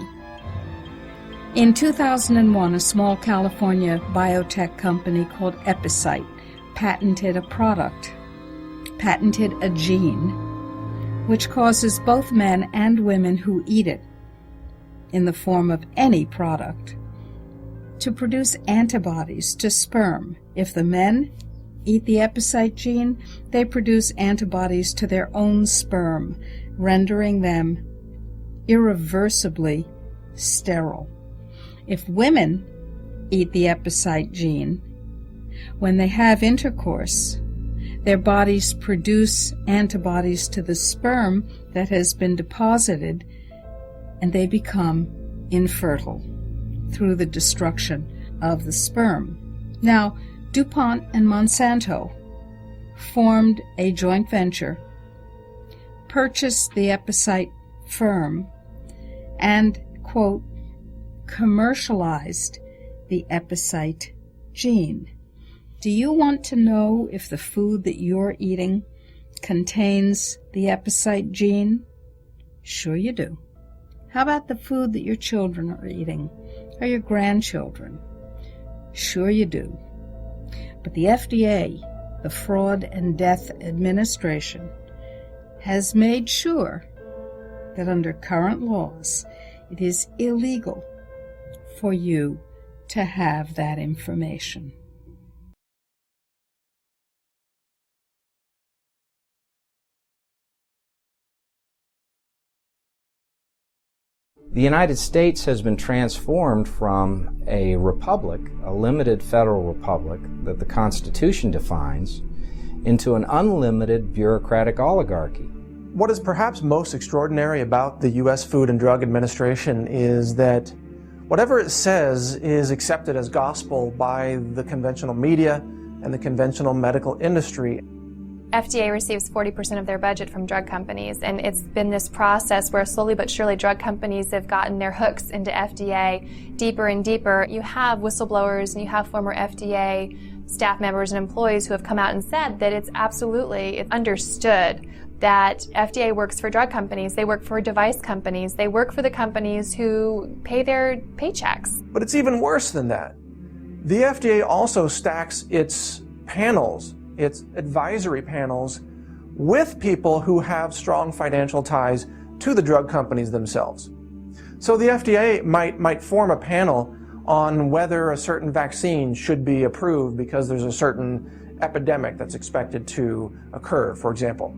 In 2001, a small California biotech company called Epicite patented a gene, which causes both men and women who eat it, in the form of any product, to produce antibodies to sperm. If the men eat the Epicite gene, they produce antibodies to their own sperm, rendering them irreversibly sterile. If women eat the Epicite gene, when they have intercourse, their bodies produce antibodies to the sperm that has been deposited, and they become infertile through the destruction of the sperm. Now, DuPont and Monsanto formed a joint venture, purchased the Epicite firm, and, quote, commercialized the Epicite gene. Do you want to know if the food that you're eating contains the Epicite gene? Sure you do. How about the food that your children are eating, or your grandchildren? Sure you do. But the FDA, the Fraud and Death Administration, has made sure that under current laws, it is illegal for you to have that information. The United States has been transformed from a republic, a limited federal republic that the Constitution defines, into an unlimited bureaucratic oligarchy. What is perhaps most extraordinary about the U.S. Food and Drug Administration is that whatever it says is accepted as gospel by the conventional media and the conventional medical industry. FDA receives 40% of their budget from drug companies, and it's been this process where slowly but surely drug companies have gotten their hooks into FDA deeper and deeper. You have whistleblowers and you have former FDA staff members and employees who have come out and said that it's understood that FDA works for drug companies, they work for device companies, they work for the companies who pay their paychecks. But it's even worse than that. The FDA also stacks its panels, its advisory panels, with people who have strong financial ties to the drug companies themselves. So the FDA might form a panel on whether a certain vaccine should be approved because there's a certain epidemic that's expected to occur, for example.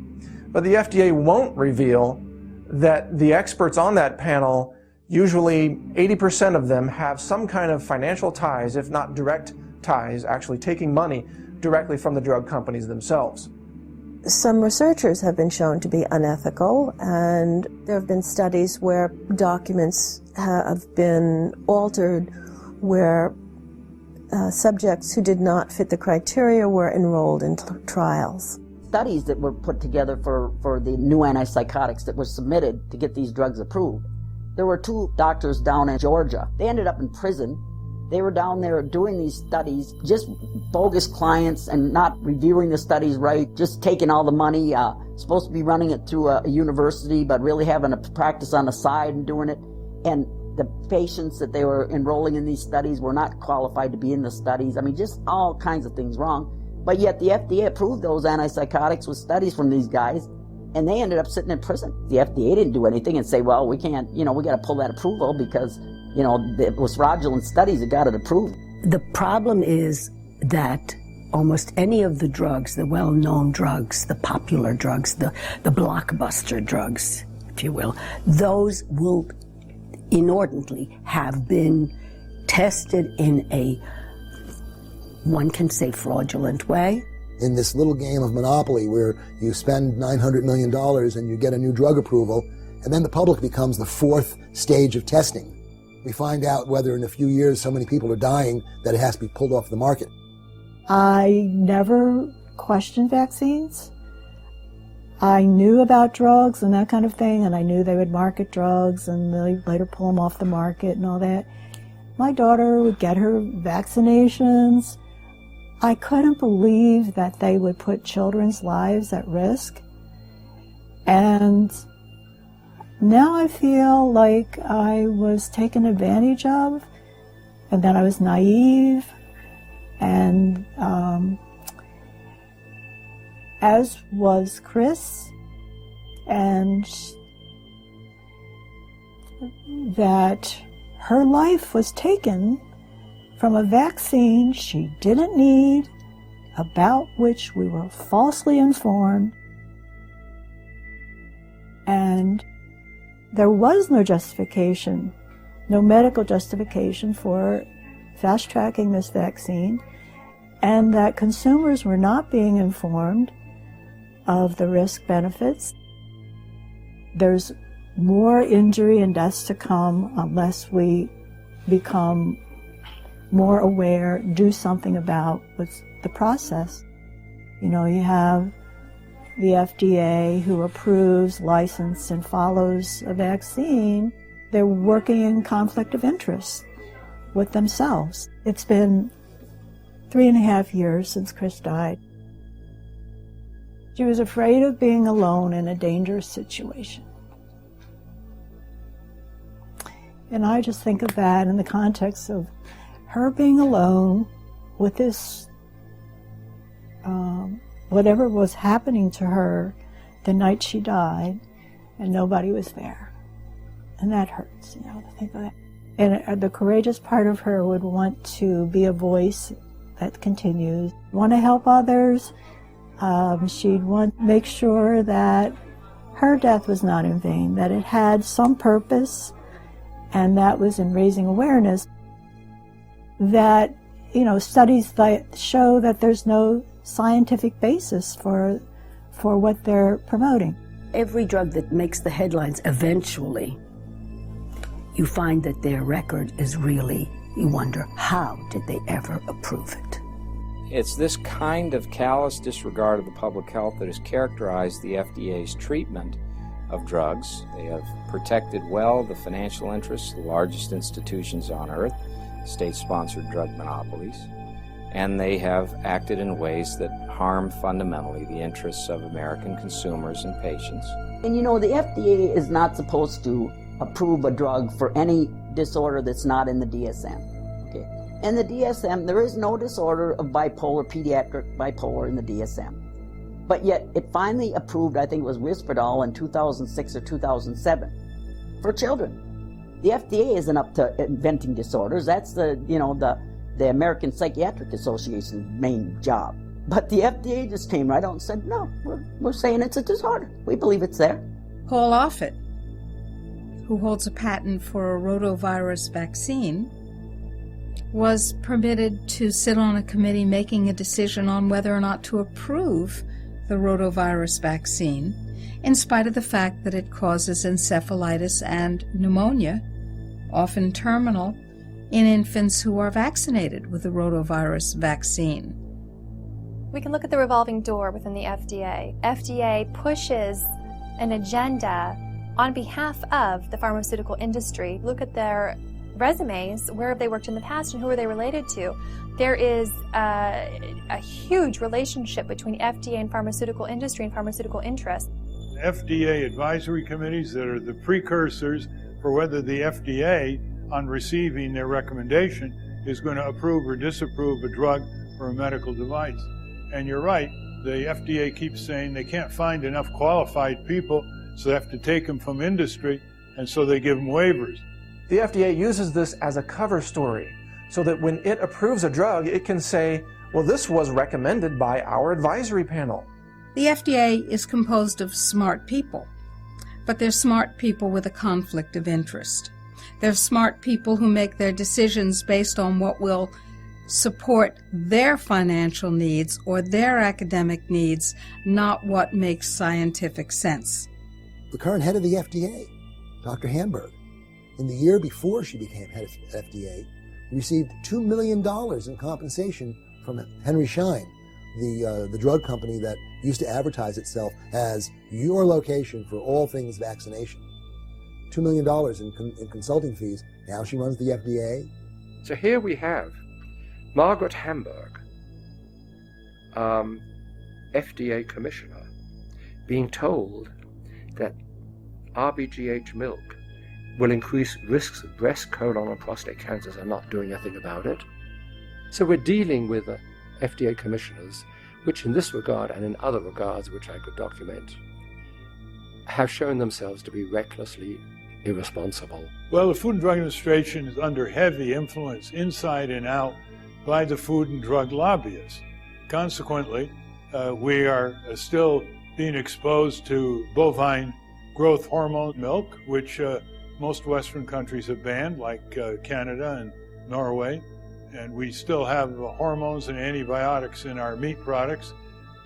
But the FDA won't reveal that the experts on that panel, usually 80% of them, have some kind of financial ties, if not direct ties, actually taking money directly from the drug companies themselves. Some researchers have been shown to be unethical, and there have been studies where documents have been altered where subjects who did not fit the criteria were enrolled in trials. Studies that were put together for the new antipsychotics that were submitted to get these drugs approved. There were 2 doctors down in Georgia. They ended up in prison. They were down there doing these studies, just bogus clients and not reviewing the studies right, just taking all the money, supposed to be running it through a university, but really having a practice on the side and doing it. And the patients that they were enrolling in these studies were not qualified to be in the studies. I mean, just all kinds of things wrong. But yet the FDA approved those antipsychotics with studies from these guys, and they ended up sitting in prison. The FDA didn't do anything and say, well, we can't, we got to pull that approval because, it was fraudulent studies that got it approved. The problem is that almost any of the drugs, the well-known drugs, the popular drugs, the blockbuster drugs, if you will, those will inordinately have been tested in a, one can say, fraudulent way. In this little game of Monopoly where you spend $900 million and you get a new drug approval, and then the public becomes the 4th stage of testing. We find out whether in a few years so many people are dying that it has to be pulled off the market. I never questioned vaccines. I knew about drugs and that kind of thing, and I knew they would market drugs and they later pull them off the market and all that. My daughter would get her vaccinations. I couldn't believe that they would put children's lives at risk. And Now I feel like I was taken advantage of, and that I was naive, and as was Chris, and that her life was taken from a vaccine she didn't need, about which we were falsely informed, and there was no justification, no medical justification for fast-tracking this vaccine, and that consumers were not being informed of the risk benefits. There's more injury and deaths to come unless we become more aware, do something about what's the process. You know, you have the FDA who approves, licenses, and follows a vaccine. They're working in conflict of interest with themselves. It's been 3.5 years since Chris died. She was afraid of being alone in a dangerous situation. And I just think of that in the context of her being alone with this, whatever was happening to her the night she died, and nobody was there. And that hurts, you know, to think of that. And the courageous part of her would want to be a voice that continues, want to help others. She'd want to make sure that her death was not in vain, that it had some purpose, and that was in raising awareness that, you know, studies that show that there's no scientific basis for what they're promoting. Every drug that makes the headlines, eventually, you find that their record is really, you wonder, how did they ever approve it? It's this kind of callous disregard of the public health that has characterized the FDA's treatment of drugs. They have protected well the financial interests of the largest institutions on earth, state-sponsored drug monopolies, and they have acted in ways that harm fundamentally the interests of American consumers and patients. And you know, the FDA is not supposed to approve a drug for any disorder that's not in the DSM. Okay? In the DSM, there is no disorder of bipolar, pediatric bipolar in the DSM. But yet, it finally approved, I think it was Risperdal in 2006 or 2007, for children. The FDA isn't up to inventing disorders. That's the American Psychiatric Association's main job. But the FDA just came right out and said, no, we're saying it's a disorder. We believe it's there. Paul Offit, who holds a patent for a rotavirus vaccine, was permitted to sit on a committee making a decision on whether or not to approve the rotavirus vaccine, in spite of the fact that it causes encephalitis and pneumonia, often terminal, in infants who are vaccinated with the rotavirus vaccine. We can look at the revolving door within the FDA. FDA pushes an agenda on behalf of the pharmaceutical industry. Look at their resumes, where have they worked in the past and who are they related to? There is a huge relationship between FDA and pharmaceutical industry and pharmaceutical interests. FDA advisory committees that are the precursors for whether the FDA, on receiving their recommendation, is going to approve or disapprove a drug or a medical device. And you're right, the FDA keeps saying they can't find enough qualified people, so they have to take them from industry, and so they give them waivers. The FDA uses this as a cover story so that when it approves a drug, it can say, well, this was recommended by our advisory panel. The FDA is composed of smart people, but they're smart people with a conflict of interest. They're smart people who make their decisions based on what will support their financial needs or their academic needs, not what makes scientific sense. The current head of the FDA, Dr. Hamburg, in the year before she became head of FDA, received $2 million in compensation from Henry Schein, the drug company that used to advertise itself as your location for all things vaccination. $2 million in consulting fees. Now she runs the FDA. So here we have Margaret Hamburg, FDA commissioner, being told that RBGH milk will increase risks of breast, colon, and prostate cancers and not doing anything about it. So we're dealing with FDA commissioners, which in this regard and in other regards, which I could document, have shown themselves to be recklessly irresponsible. Well, the Food and Drug Administration is under heavy influence inside and out by the food and drug lobbyists. Consequently, we are still being exposed to bovine growth hormone milk, which most Western countries have banned, like Canada and Norway. And we still have hormones and antibiotics in our meat products,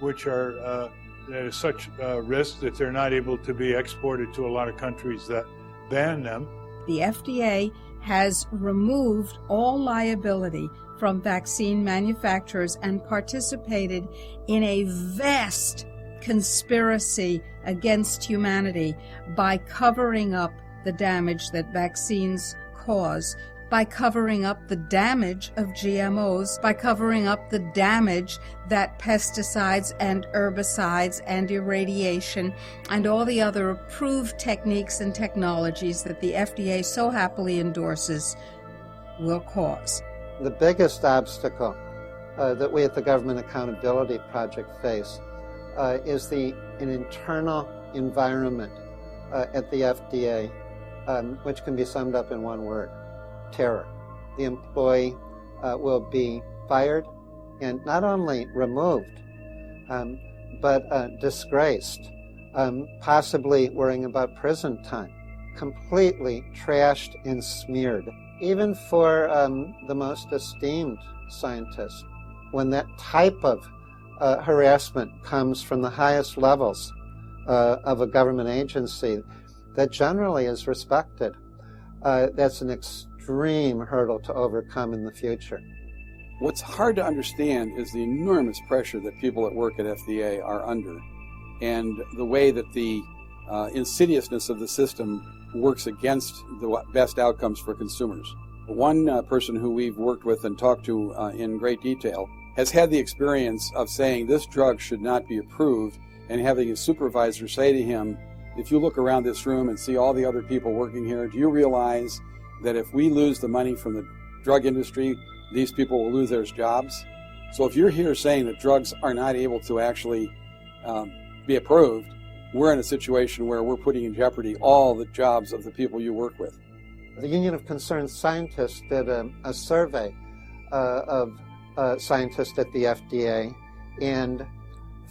which are at such risk that they're not able to be exported to a lot of countries that ban them. The FDA has removed all liability from vaccine manufacturers and participated in a vast conspiracy against humanity by covering up the damage that vaccines cause, by covering up the damage of GMOs, by covering up the damage that pesticides and herbicides and irradiation and all the other approved techniques and technologies that the FDA so happily endorses will cause. The biggest obstacle that we at the Government Accountability Project face is an internal environment at the FDA, which can be summed up in one word: terror. The employee will be fired and not only removed, but disgraced, possibly worrying about prison time, completely trashed and smeared. Even for the most esteemed scientists, when that type of harassment comes from the highest levels of a government agency that generally is respected, that's an extreme hurdle to overcome in the future. What's hard to understand is the enormous pressure that people that work at FDA are under, and the way that the insidiousness of the system works against the best outcomes for consumers. One person who we've worked with and talked to in great detail has had the experience of saying this drug should not be approved, and having his supervisor say to him, if you look around this room and see all the other people working here, do you realize that if we lose the money from the drug industry, these people will lose their jobs? So if you're here saying that drugs are not able to actually be approved, we're in a situation where we're putting in jeopardy all the jobs of the people you work with. The Union of Concerned Scientists did a survey of scientists at the FDA, and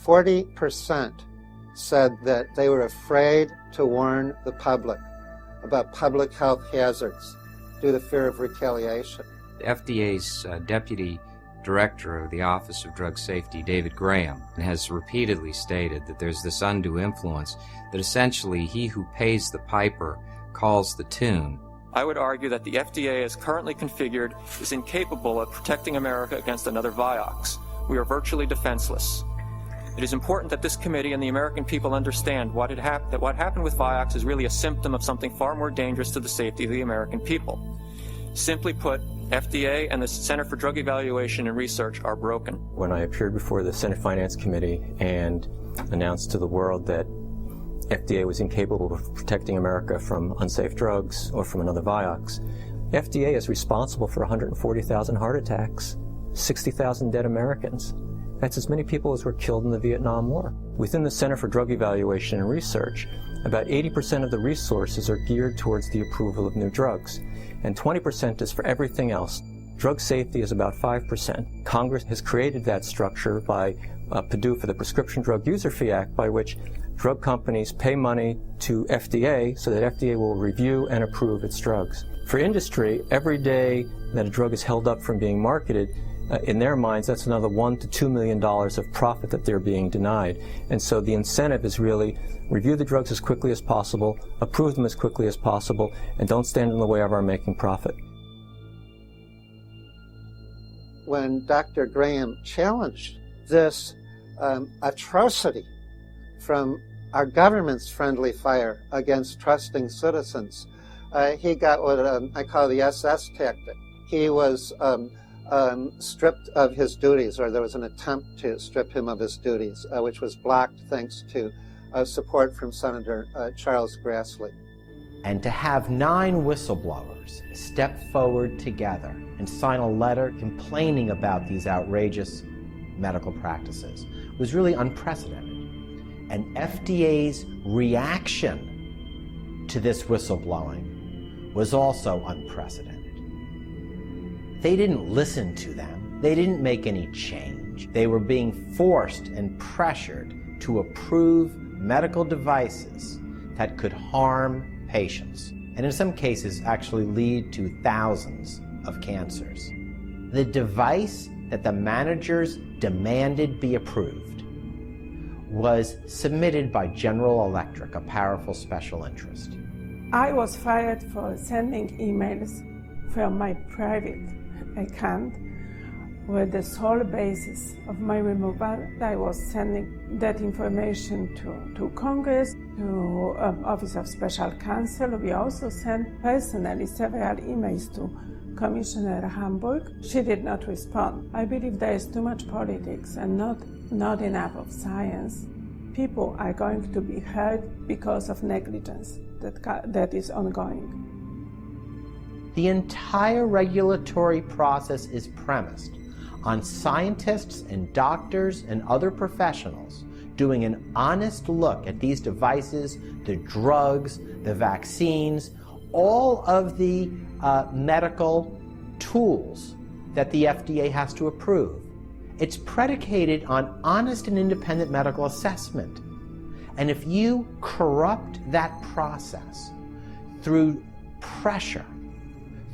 40% said that they were afraid to warn the public about public health hazards due to fear of retaliation. The FDA's deputy director of the Office of Drug Safety, David Graham, has repeatedly stated that there's this undue influence, that essentially he who pays the piper calls the tune. I would argue that the FDA as currently configured is incapable of protecting America against another Vioxx. We are virtually defenseless. It is important that this committee and the American people understand that what happened with Vioxx is really a symptom of something far more dangerous to the safety of the American people. Simply put, FDA and the Center for Drug Evaluation and Research are broken. When I appeared before the Senate Finance Committee and announced to the world that FDA was incapable of protecting America from unsafe drugs or from another Vioxx, FDA is responsible for 140,000 heart attacks, 60,000 dead Americans. That's as many people as were killed in the Vietnam War. Within the Center for Drug Evaluation and Research, about 80% of the resources are geared towards the approval of new drugs, and 20% is for everything else. Drug safety is about 5%. Congress has created that structure by PDUFA, the Prescription Drug User Fee Act, by which drug companies pay money to FDA so that FDA will review and approve its drugs. For industry, every day that a drug is held up from being marketed, in their minds, that's another $1 to $2 million of profit that they're being denied. And so the incentive is really review the drugs as quickly as possible, approve them as quickly as possible, and don't stand in the way of our making profit. When Dr. Graham challenged this atrocity from our government's friendly fire against trusting citizens, he got what I call the SS tactic. He was stripped of his duties, or there was an attempt to strip him of his duties, which was blocked thanks to support from Senator Charles Grassley. And to have 9 whistleblowers step forward together and sign a letter complaining about these outrageous medical practices was really unprecedented. And FDA's reaction to this whistleblowing was also unprecedented. They didn't listen to them. They didn't make any change. They were being forced and pressured to approve medical devices that could harm patients, and in some cases actually lead to thousands of cancers. The device that the managers demanded be approved was submitted by General Electric, a powerful special interest. I was fired for sending emails from my private account with the sole basis of my removal. I was sending that information to Congress, to Office of Special Counsel. We also sent personally several emails to Commissioner Hamburg. She did not respond. I believe there is too much politics and not enough of science. People are going to be hurt because of negligence that is ongoing. The entire regulatory process is premised on scientists and doctors and other professionals doing an honest look at these devices, the drugs, the vaccines, all of the medical tools that the FDA has to approve. It's predicated on honest and independent medical assessment. And if you corrupt that process through pressure,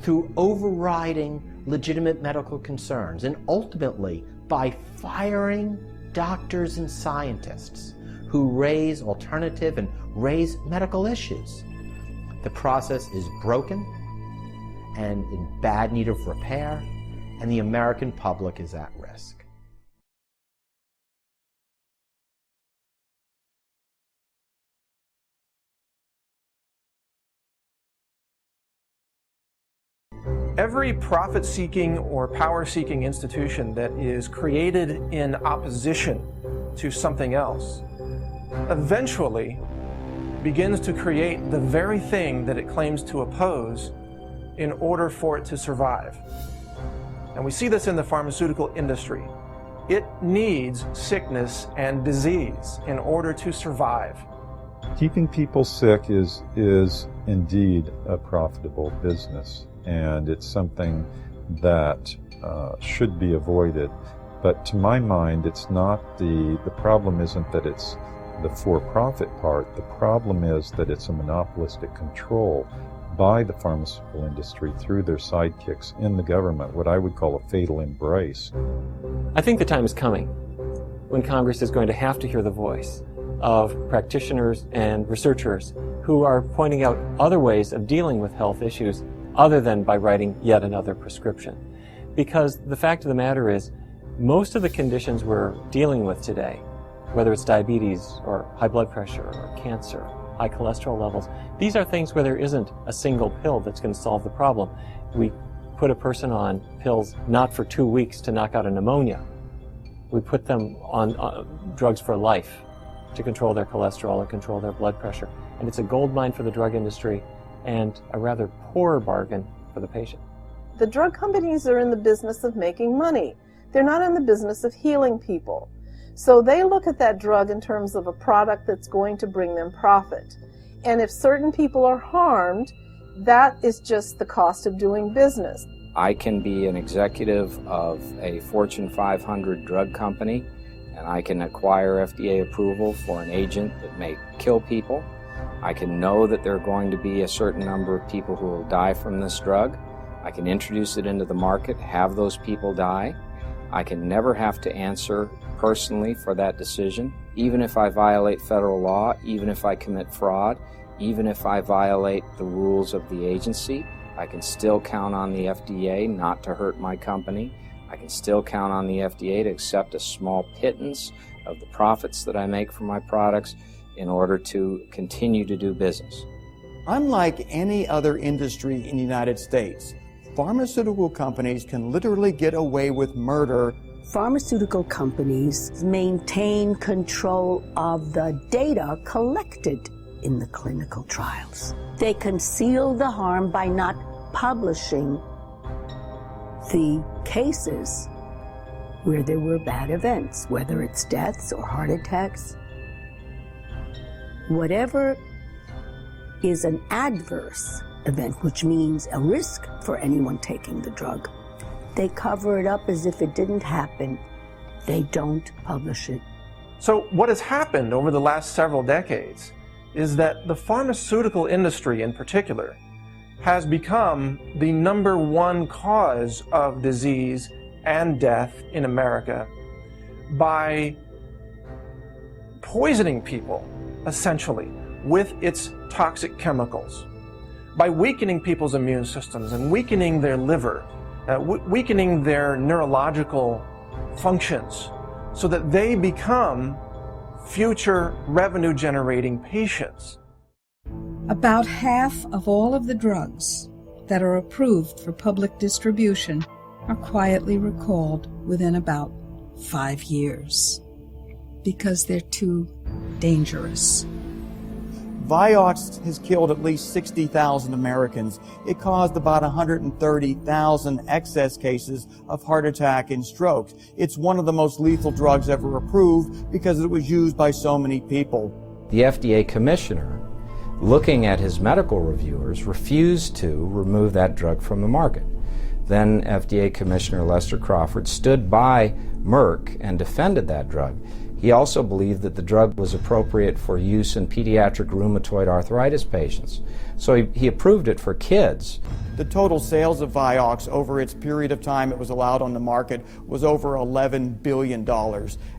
through overriding legitimate medical concerns, and ultimately by firing doctors and scientists who raise alternative and raise medical issues, the process is broken and in bad need of repair, and the American public is at risk. Every profit-seeking or power-seeking institution that is created in opposition to something else eventually begins to create the very thing that it claims to oppose in order for it to survive. And we see this in the pharmaceutical industry. It needs sickness and disease in order to survive. Keeping people sick is indeed a profitable business, and it's something that should be avoided. But to my mind, it's not the problem isn't that it's the for-profit part. The problem is that it's a monopolistic control by the pharmaceutical industry through their sidekicks in the government, what I would call a fatal embrace. I think the time is coming when Congress is going to have to hear the voice of practitioners and researchers who are pointing out other ways of dealing with health issues other than by writing yet another prescription. Because the fact of the matter is, most of the conditions we're dealing with today, whether it's diabetes or high blood pressure or cancer, high cholesterol levels, these are things where there isn't a single pill that's going to solve the problem. We put a person on pills not for 2 weeks to knock out a pneumonia. We put them on drugs for life to control their cholesterol and control their blood pressure. And it's a gold mine for the drug industry and a rather poor bargain for the patient. The drug companies are in the business of making money. They're not in the business of healing people. So they look at that drug in terms of a product that's going to bring them profit. And if certain people are harmed, that is just the cost of doing business. I can be an executive of a Fortune 500 drug company, and I can acquire FDA approval for an agent that may kill people. I can know that there are going to be a certain number of people who will die from this drug. I can introduce it into the market, have those people die. I can never have to answer personally for that decision, even if I violate federal law, even if I commit fraud, even if I violate the rules of the agency. I can still count on the FDA not to hurt my company. I can still count on the FDA to accept a small pittance of the profits that I make from my products in order to continue to do business. Unlike any other industry in the United States, pharmaceutical companies can literally get away with murder Pharmaceutical companies maintain control of the data collected in the clinical trials. They conceal the harm by not publishing the cases where there were bad events, whether it's deaths or heart attacks. Whatever is an adverse event, which means a risk for anyone taking the drug, they cover it up as if it didn't happen. They don't publish it. So what has happened over the last several decades is that the pharmaceutical industry in particular has become the #1 cause of disease and death in America by poisoning people, essentially, with its toxic chemicals, by weakening people's immune systems and weakening their liver, weakening their neurological functions so that they become future revenue-generating patients. About half of all of the drugs that are approved for public distribution are quietly recalled within about 5 years because they're too dangerous. Vioxx has killed at least 60,000 Americans. It caused about 130,000 excess cases of heart attack and strokes. It's one of the most lethal drugs ever approved because it was used by so many people. The FDA commissioner, looking at his medical reviewers, refused to remove that drug from the market. Then FDA Commissioner Lester Crawford stood by Merck and defended that drug. He also believed that the drug was appropriate for use in pediatric rheumatoid arthritis patients. So he approved it for kids. The total sales of Vioxx over its period of time it was allowed on the market was over $11 billion.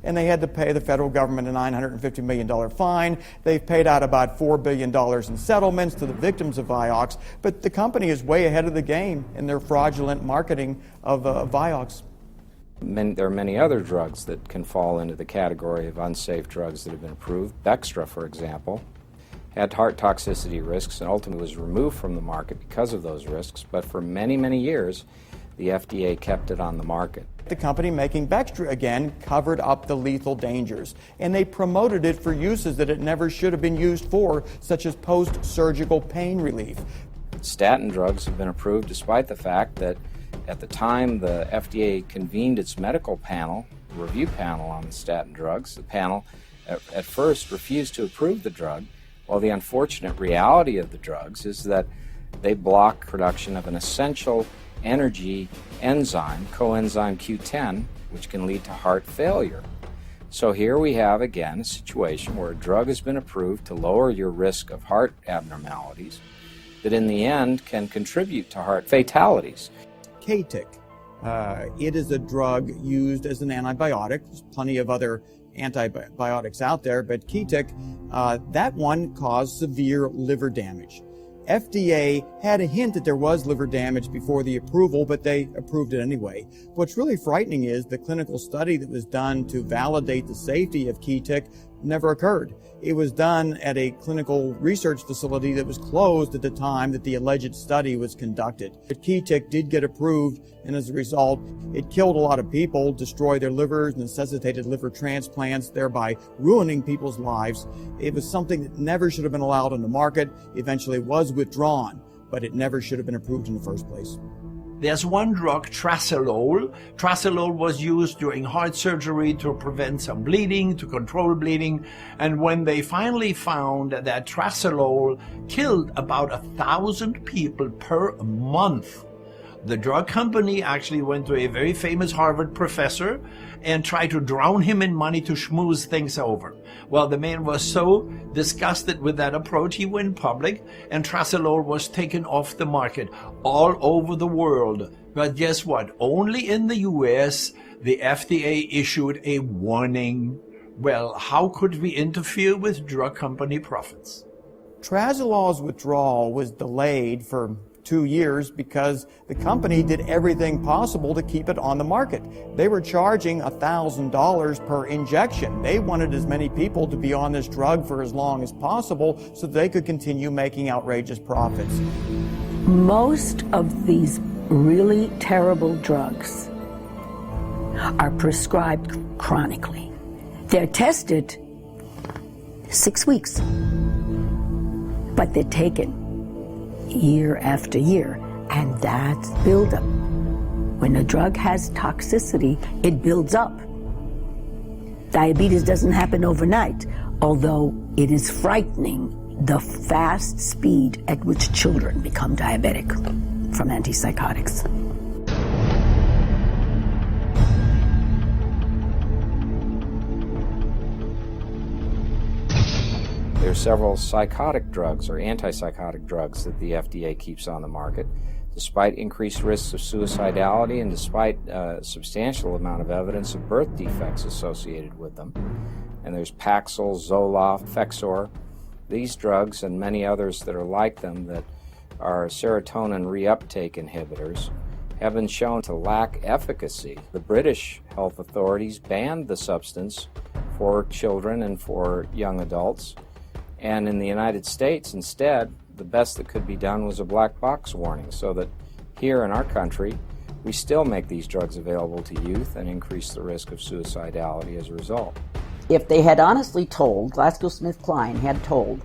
And they had to pay the federal government a $950 million fine. They've paid out about $4 billion in settlements to the victims of Vioxx. But the company is way ahead of the game in their fraudulent marketing of Vioxx. There are many other drugs that can fall into the category of unsafe drugs that have been approved. Bextra, for example, had heart toxicity risks and ultimately was removed from the market because of those risks, but for many, many years, the FDA kept it on the market. The company making Bextra, again, covered up the lethal dangers, and they promoted it for uses that it never should have been used for, such as post-surgical pain relief. Statin drugs have been approved despite the fact that at the time the FDA convened its medical panel, review panel on the statin drugs, the panel at first refused to approve the drug. Well, the unfortunate reality of the drugs is that they block production of an essential energy enzyme, coenzyme Q10, which can lead to heart failure. So here we have, again, a situation where a drug has been approved to lower your risk of heart abnormalities that in the end can contribute to heart fatalities. K-Tic. It is a drug used as an antibiotic. There's plenty of other antibiotics out there, but K-Tic, that one caused severe liver damage. FDA had a hint that there was liver damage before the approval, but they approved it anyway. What's really frightening is the clinical study that was done to validate the safety of K-Tic never occurred. It was done at a clinical research facility that was closed at the time that the alleged study was conducted. But K-Tic did get approved, and as a result, it killed a lot of people, destroyed their livers, necessitated liver transplants, thereby ruining people's lives. It was something that never should have been allowed on the market, eventually was withdrawn, but it never should have been approved in the first place. There's one drug, Tracelol. Tracelol was used during heart surgery to prevent some bleeding, to control bleeding. And when they finally found that Tracelol killed about 1,000 people per month, the drug company actually went to a very famous Harvard professor and tried to drown him in money to schmooze things over. Well, the man was so disgusted with that approach, he went public, and Tracelol was taken off the market all over the world. But guess what? Only in the US, the FDA issued a warning. Well, how could we interfere with drug company profits? Tracelol's withdrawal was delayed for 2 years because the company did everything possible to keep it on the market. They were charging $1,000 per injection. They wanted as many people to be on this drug for as long as possible so they could continue making outrageous profits. Most of these really terrible drugs are prescribed chronically. They're tested 6 weeks, but they're taken year after year, and that's buildup. When a drug has toxicity, it builds up. Diabetes doesn't happen overnight, although it is frightening the fast speed at which children become diabetic from antipsychotics. There are several psychotic drugs or antipsychotic drugs that the FDA keeps on the market, despite increased risks of suicidality and despite a substantial amount of evidence of birth defects associated with them. And there's Paxil, Zoloft, Fexor. These drugs and many others that are like them that are serotonin reuptake inhibitors have been shown to lack efficacy. The British health authorities banned the substance for children and for young adults. And in the United States, instead, the best that could be done was a black box warning, so that here in our country, we still make these drugs available to youth and increase the risk of suicidality as a result. If they had honestly told, GlaxoSmithKline had told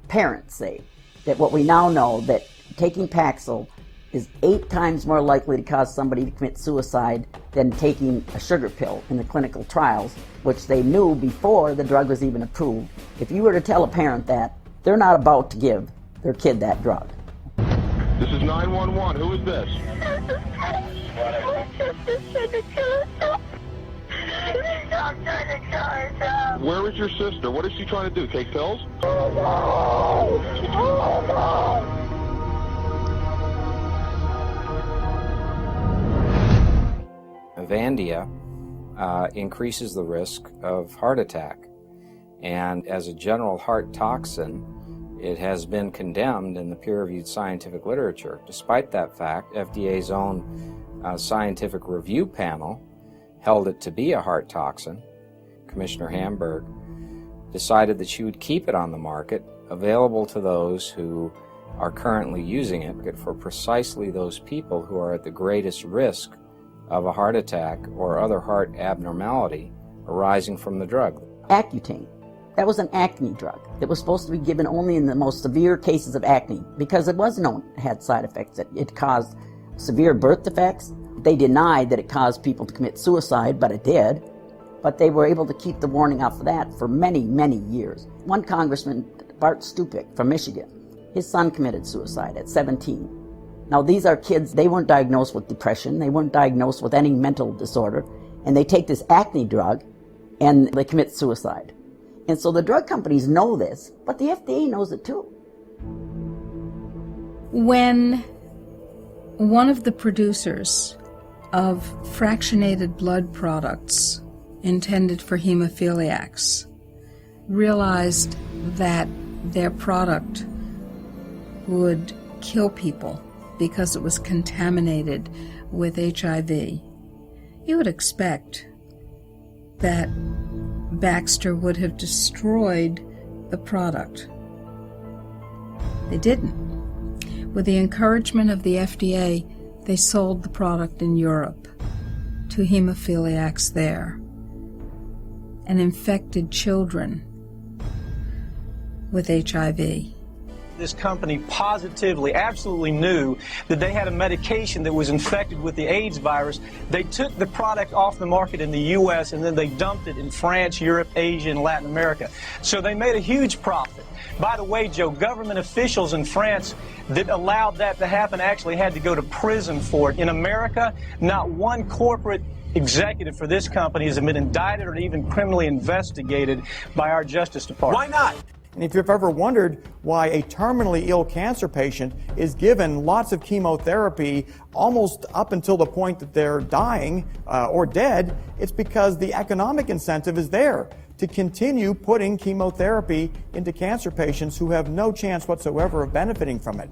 parents, say, that what we now know, that taking Paxil is 8 times more likely to cause somebody to commit suicide than taking a sugar pill in the clinical trials, which they knew before the drug was even approved. If you were to tell a parent that, they're not about to give their kid that drug. This is 911. Who is this? Where is your sister? What is she trying to do? Take pills? Avandia increases the risk of heart attack. And as a general heart toxin, it has been condemned in the peer-reviewed scientific literature. Despite that fact, FDA's own scientific review panel held it to be a heart toxin. Commissioner Hamburg decided that she would keep it on the market, available to those who are currently using it for precisely those people who are at the greatest risk of a heart attack or other heart abnormality arising from the drug. Accutane. That was an acne drug that was supposed to be given only in the most severe cases of acne because it was known it had side effects. It caused severe birth defects. They denied that it caused people to commit suicide, but it did. But they were able to keep the warning off of that for many, many years. One congressman, Bart Stupik from Michigan, his son committed suicide at 17. Now these are kids, they weren't diagnosed with depression, they weren't diagnosed with any mental disorder, and they take this acne drug and they commit suicide. And so the drug companies know this, but the FDA knows it too. When one of the producers of fractionated blood products intended for hemophiliacs realized that their product would kill people because it was contaminated with HIV, you would expect that Baxter would have destroyed the product. They didn't. With the encouragement of the FDA, they sold the product in Europe to hemophiliacs there and infected children with HIV. This company positively, absolutely knew that they had a medication that was infected with the AIDS virus. They took the product off the market in the U.S. and then they dumped it in France, Europe, Asia, and Latin America. So they made a huge profit. By the way, Joe, government officials in France that allowed that to happen actually had to go to prison for it. In America, not one corporate executive for this company has been indicted or even criminally investigated by our Justice Department. Why not? And if you've ever wondered why a terminally ill cancer patient is given lots of chemotherapy almost up until the point that they're dying or dead, it's because the economic incentive is there to continue putting chemotherapy into cancer patients who have no chance whatsoever of benefiting from it.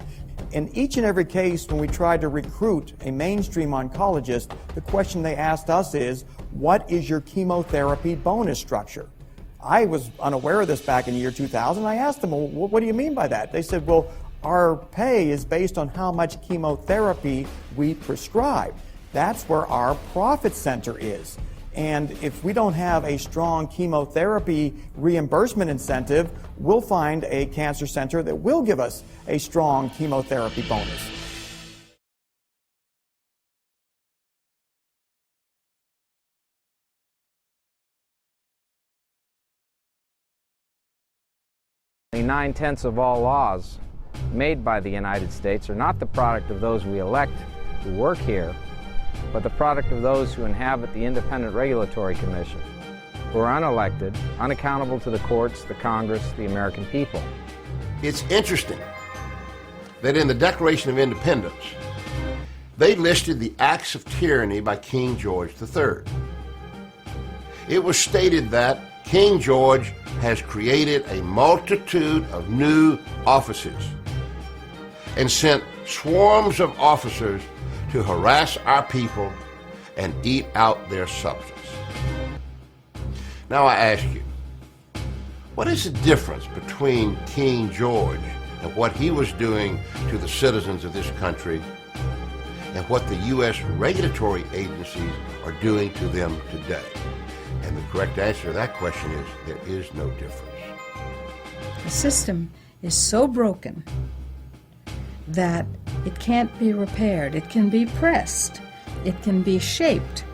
In each and every case when we tried to recruit a mainstream oncologist, the question they asked us is, what is your chemotherapy bonus structure? I was unaware of this back in the year 2000. I asked them, well, what do you mean by that? They said, well, our pay is based on how much chemotherapy we prescribe. That's where our profit center is. And if we don't have a strong chemotherapy reimbursement incentive, we'll find a cancer center that will give us a strong chemotherapy bonus. Nine-tenths of all laws made by the United States are not the product of those we elect who work here, but the product of those who inhabit the Independent Regulatory Commission, who are unelected, unaccountable to the courts, the Congress, the American people. It's interesting that in the Declaration of Independence, they listed the acts of tyranny by King George III. It was stated that King George has created a multitude of new offices and sent swarms of officers to harass our people and eat out their substance. Now I ask you, what is the difference between King George and what he was doing to the citizens of this country and what the U.S. regulatory agencies are doing to them today? And the correct answer to that question is there is no difference. The system is so broken that it can't be repaired. It can be pressed. It can be shaped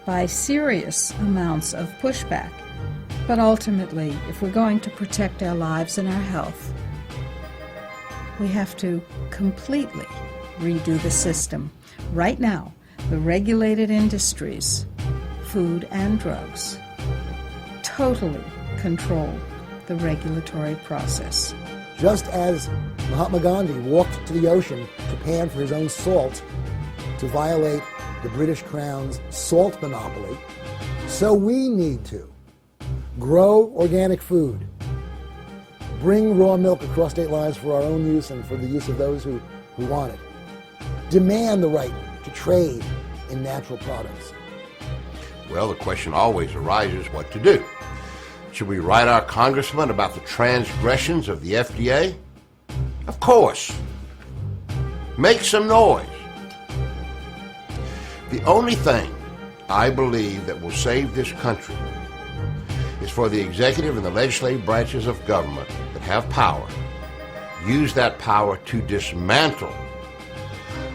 by serious amounts of pushback. But ultimately, if we're going to protect our lives and our health, we have to completely redo the system. Right now, the regulated industries, food and drugs, totally control the regulatory process. Just as Mahatma Gandhi walked to the ocean to pan for his own salt to violate the British Crown's salt monopoly, so we need to grow organic food, bring raw milk across state lines for our own use and for the use of those who want it, demand the right to trade in natural products. Well, the question always arises what to do. Should we write our congressman about the transgressions of the FDA? Of course. Make some noise. The only thing I believe that will save this country is for the executive and the legislative branches of government that have power, use that power to dismantle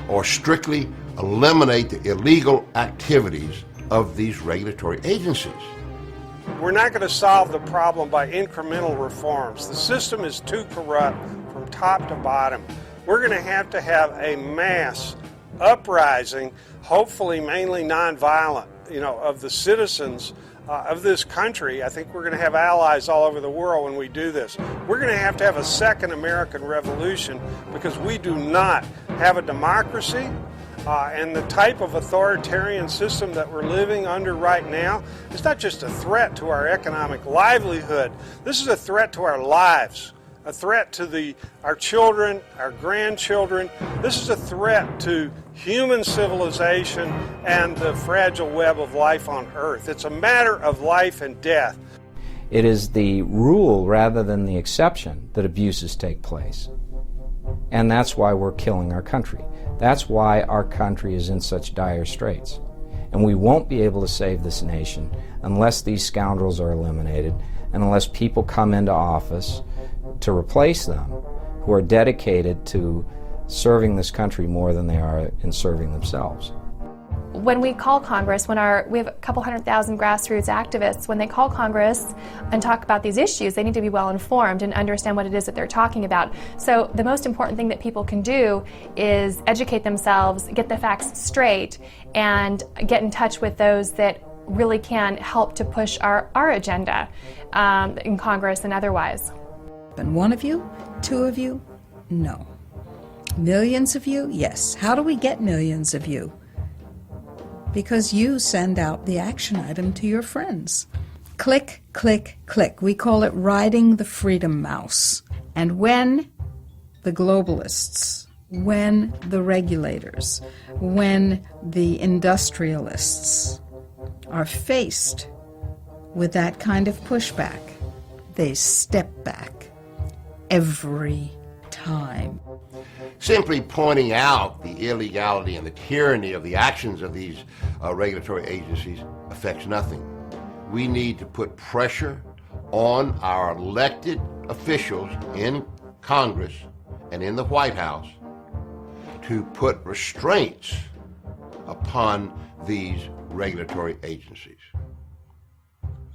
or strictly eliminate the illegal activities of these regulatory agencies. We're not going to solve the problem by incremental reforms. The system is too corrupt from top to bottom. We're going to have a mass uprising, hopefully mainly nonviolent, of the citizens of this country. I think we're going to have allies all over the world when we do this. We're going to have a second American Revolution because we do not have a democracy. And the type of authoritarian system that we're living under right now is not just a threat to our economic livelihood. This is a threat to our lives, a threat to our children, our grandchildren. This is a threat to human civilization and the fragile web of life on Earth. It's a matter of life and death. It is the rule rather than the exception that abuses take place. And that's why we're killing our country. That's why our country is in such dire straits. And we won't be able to save this nation unless these scoundrels are eliminated and unless people come into office to replace them who are dedicated to serving this country more than they are in serving themselves. When we call Congress, we have a couple 100,000 grassroots activists, when they call Congress and talk about these issues, they need to be well informed and understand what it is that they're talking about. So the most important thing that people can do is educate themselves, get the facts straight, and get in touch with those that really can help to push our agenda in Congress and otherwise. And one of you? Two of you? No. Millions of you? Yes. How do we get millions of you? Because you send out the action item to your friends. Click, click, click. We call it riding the freedom mouse. And when the globalists, when the regulators, when the industrialists are faced with that kind of pushback, they step back every time. Simply pointing out the illegality and the tyranny of the actions of these regulatory agencies affects nothing. We need to put pressure on our elected officials in Congress and in the White House to put restraints upon these regulatory agencies.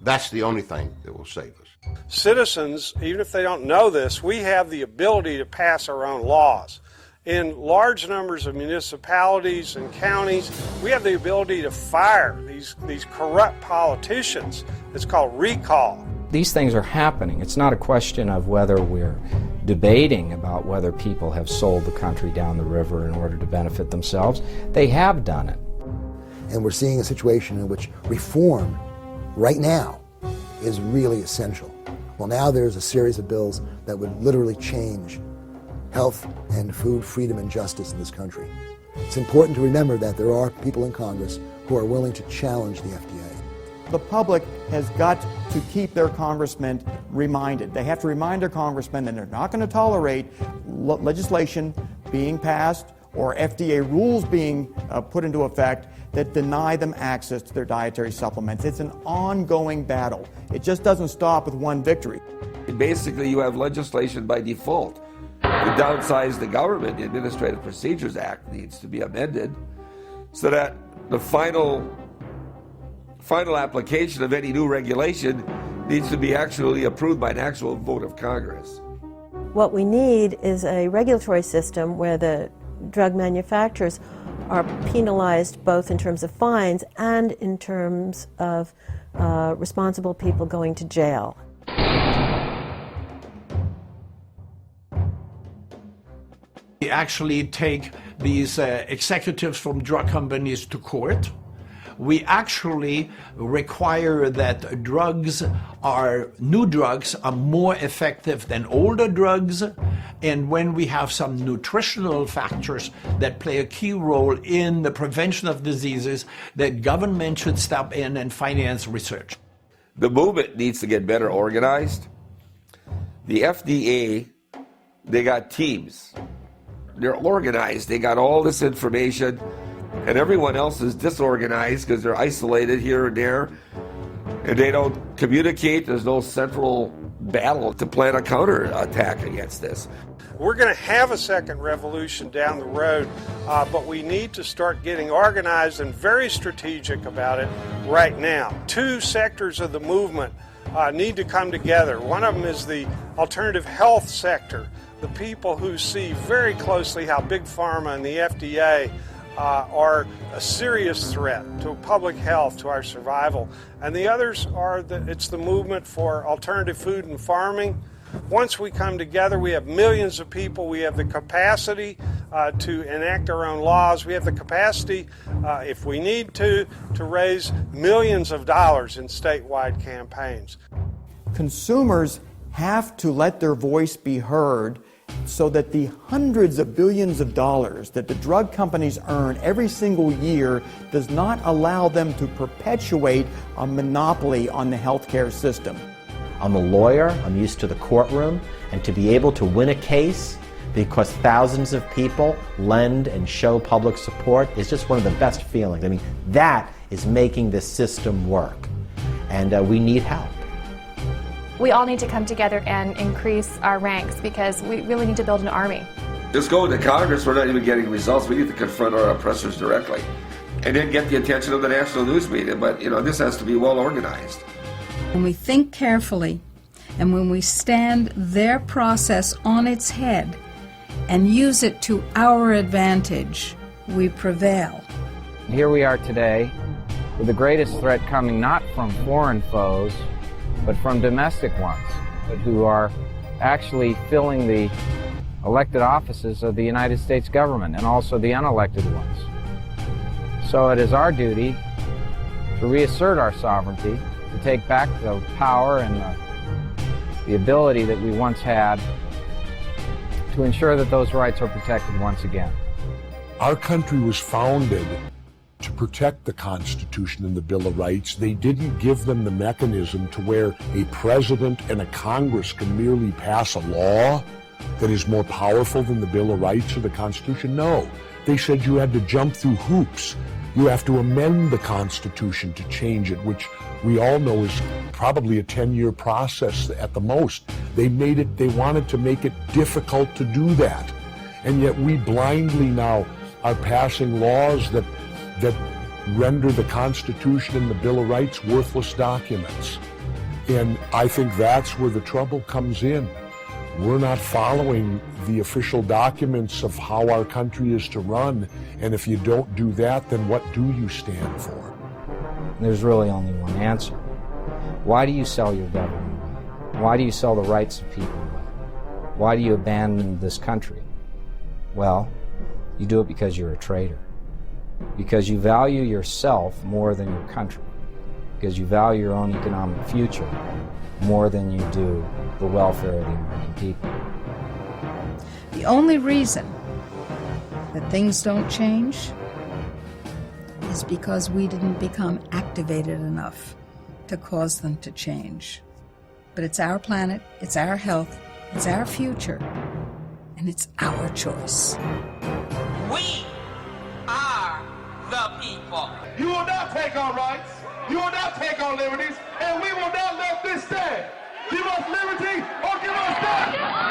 That's the only thing that will save us. Citizens, even if they don't know this, we have the ability to pass our own laws. In large numbers of municipalities and counties, we have the ability to fire these corrupt politicians. It's called recall. These things are happening. It's not a question of whether we're debating about whether people have sold the country down the river in order to benefit themselves. They have done it. And we're seeing a situation in which reform right now is really essential. Well, now there's a series of bills that would literally change health and food freedom and justice in this country. It's important to remember that there are people in Congress who are willing to challenge the FDA. The public has got to keep their congressmen reminded. They have to remind their congressmen that they're not going to tolerate legislation being passed or FDA rules being put into effect that deny them access to their dietary supplements. It's an ongoing battle. It just doesn't stop with one victory. Basically, you have legislation by default. To downsize the government, the Administrative Procedures Act needs to be amended so that the final application of any new regulation needs to be actually approved by an actual vote of Congress. What we need is a regulatory system where the drug manufacturers are penalized both in terms of fines and in terms of responsible people going to jail. We actually take these executives from drug companies to court. We actually require that new drugs are more effective than older drugs. And when we have some nutritional factors that play a key role in the prevention of diseases, that government should step in and finance research. The movement needs to get better organized. The FDA, they got teams. They're organized. They got all this information. And everyone else is disorganized because they're isolated here and there, and they don't communicate. There's no central battle to plan a counterattack against this. We're going to have a second revolution down the road, but we need to start getting organized and very strategic about it right now. Two sectors of the movement need to come together. One of them is the alternative health sector, the people who see very closely how Big Pharma and the FDA are a serious threat to public health, to our survival. And the others are it's the movement for alternative food and farming. Once we come together, we have millions of people. We have the capacity to enact our own laws. We have the capacity, if we need to raise millions of dollars in statewide campaigns. Consumers have to let their voice be heard so that the hundreds of billions of dollars that the drug companies earn every single year does not allow them to perpetuate a monopoly on the healthcare system. I'm a lawyer, I'm used to the courtroom, and to be able to win a case because thousands of people lend and show public support is just one of the best feelings. I mean, that is making this system work, and we need help. We all need to come together and increase our ranks because we really need to build an army. Just going to Congress, we're not even getting results. We need to confront our oppressors directly and then get the attention of the national news media. But, this has to be well organized. When we think carefully and when we stand their process on its head and use it to our advantage, we prevail. Here we are today with the greatest threat coming not from foreign foes, but from domestic ones, but who are actually filling the elected offices of the United States government and also the unelected ones. So it is our duty to reassert our sovereignty, to take back the power and the ability that we once had to ensure that those rights are protected once again. Our country was founded to protect the Constitution and the Bill of Rights. They didn't give them the mechanism to where a president and a Congress can merely pass a law that is more powerful than the Bill of Rights or the Constitution? No. They said you had to jump through hoops. You have to amend the Constitution to change it, which we all know is probably a 10-year process at the most. They wanted to make it difficult to do that. And yet we blindly now are passing laws that render the Constitution and the Bill of Rights worthless documents. And I think that's where the trouble comes in. We're not following the official documents of how our country is to run. And if you don't do that, then what do you stand for? There's really only one answer. Why do you sell your government away? Why do you sell the rights of people away? Why do you abandon this country? Well, you do it because you're a traitor. Because you value yourself more than your country. Because you value your own economic future more than you do the welfare of the American people. The only reason that things don't change is because we didn't become activated enough to cause them to change. But it's our planet, it's our health, it's our future, and it's our choice. We are the people. You will not take our rights. You will not take our liberties, and we will not let this stand. Give us liberty or give us death.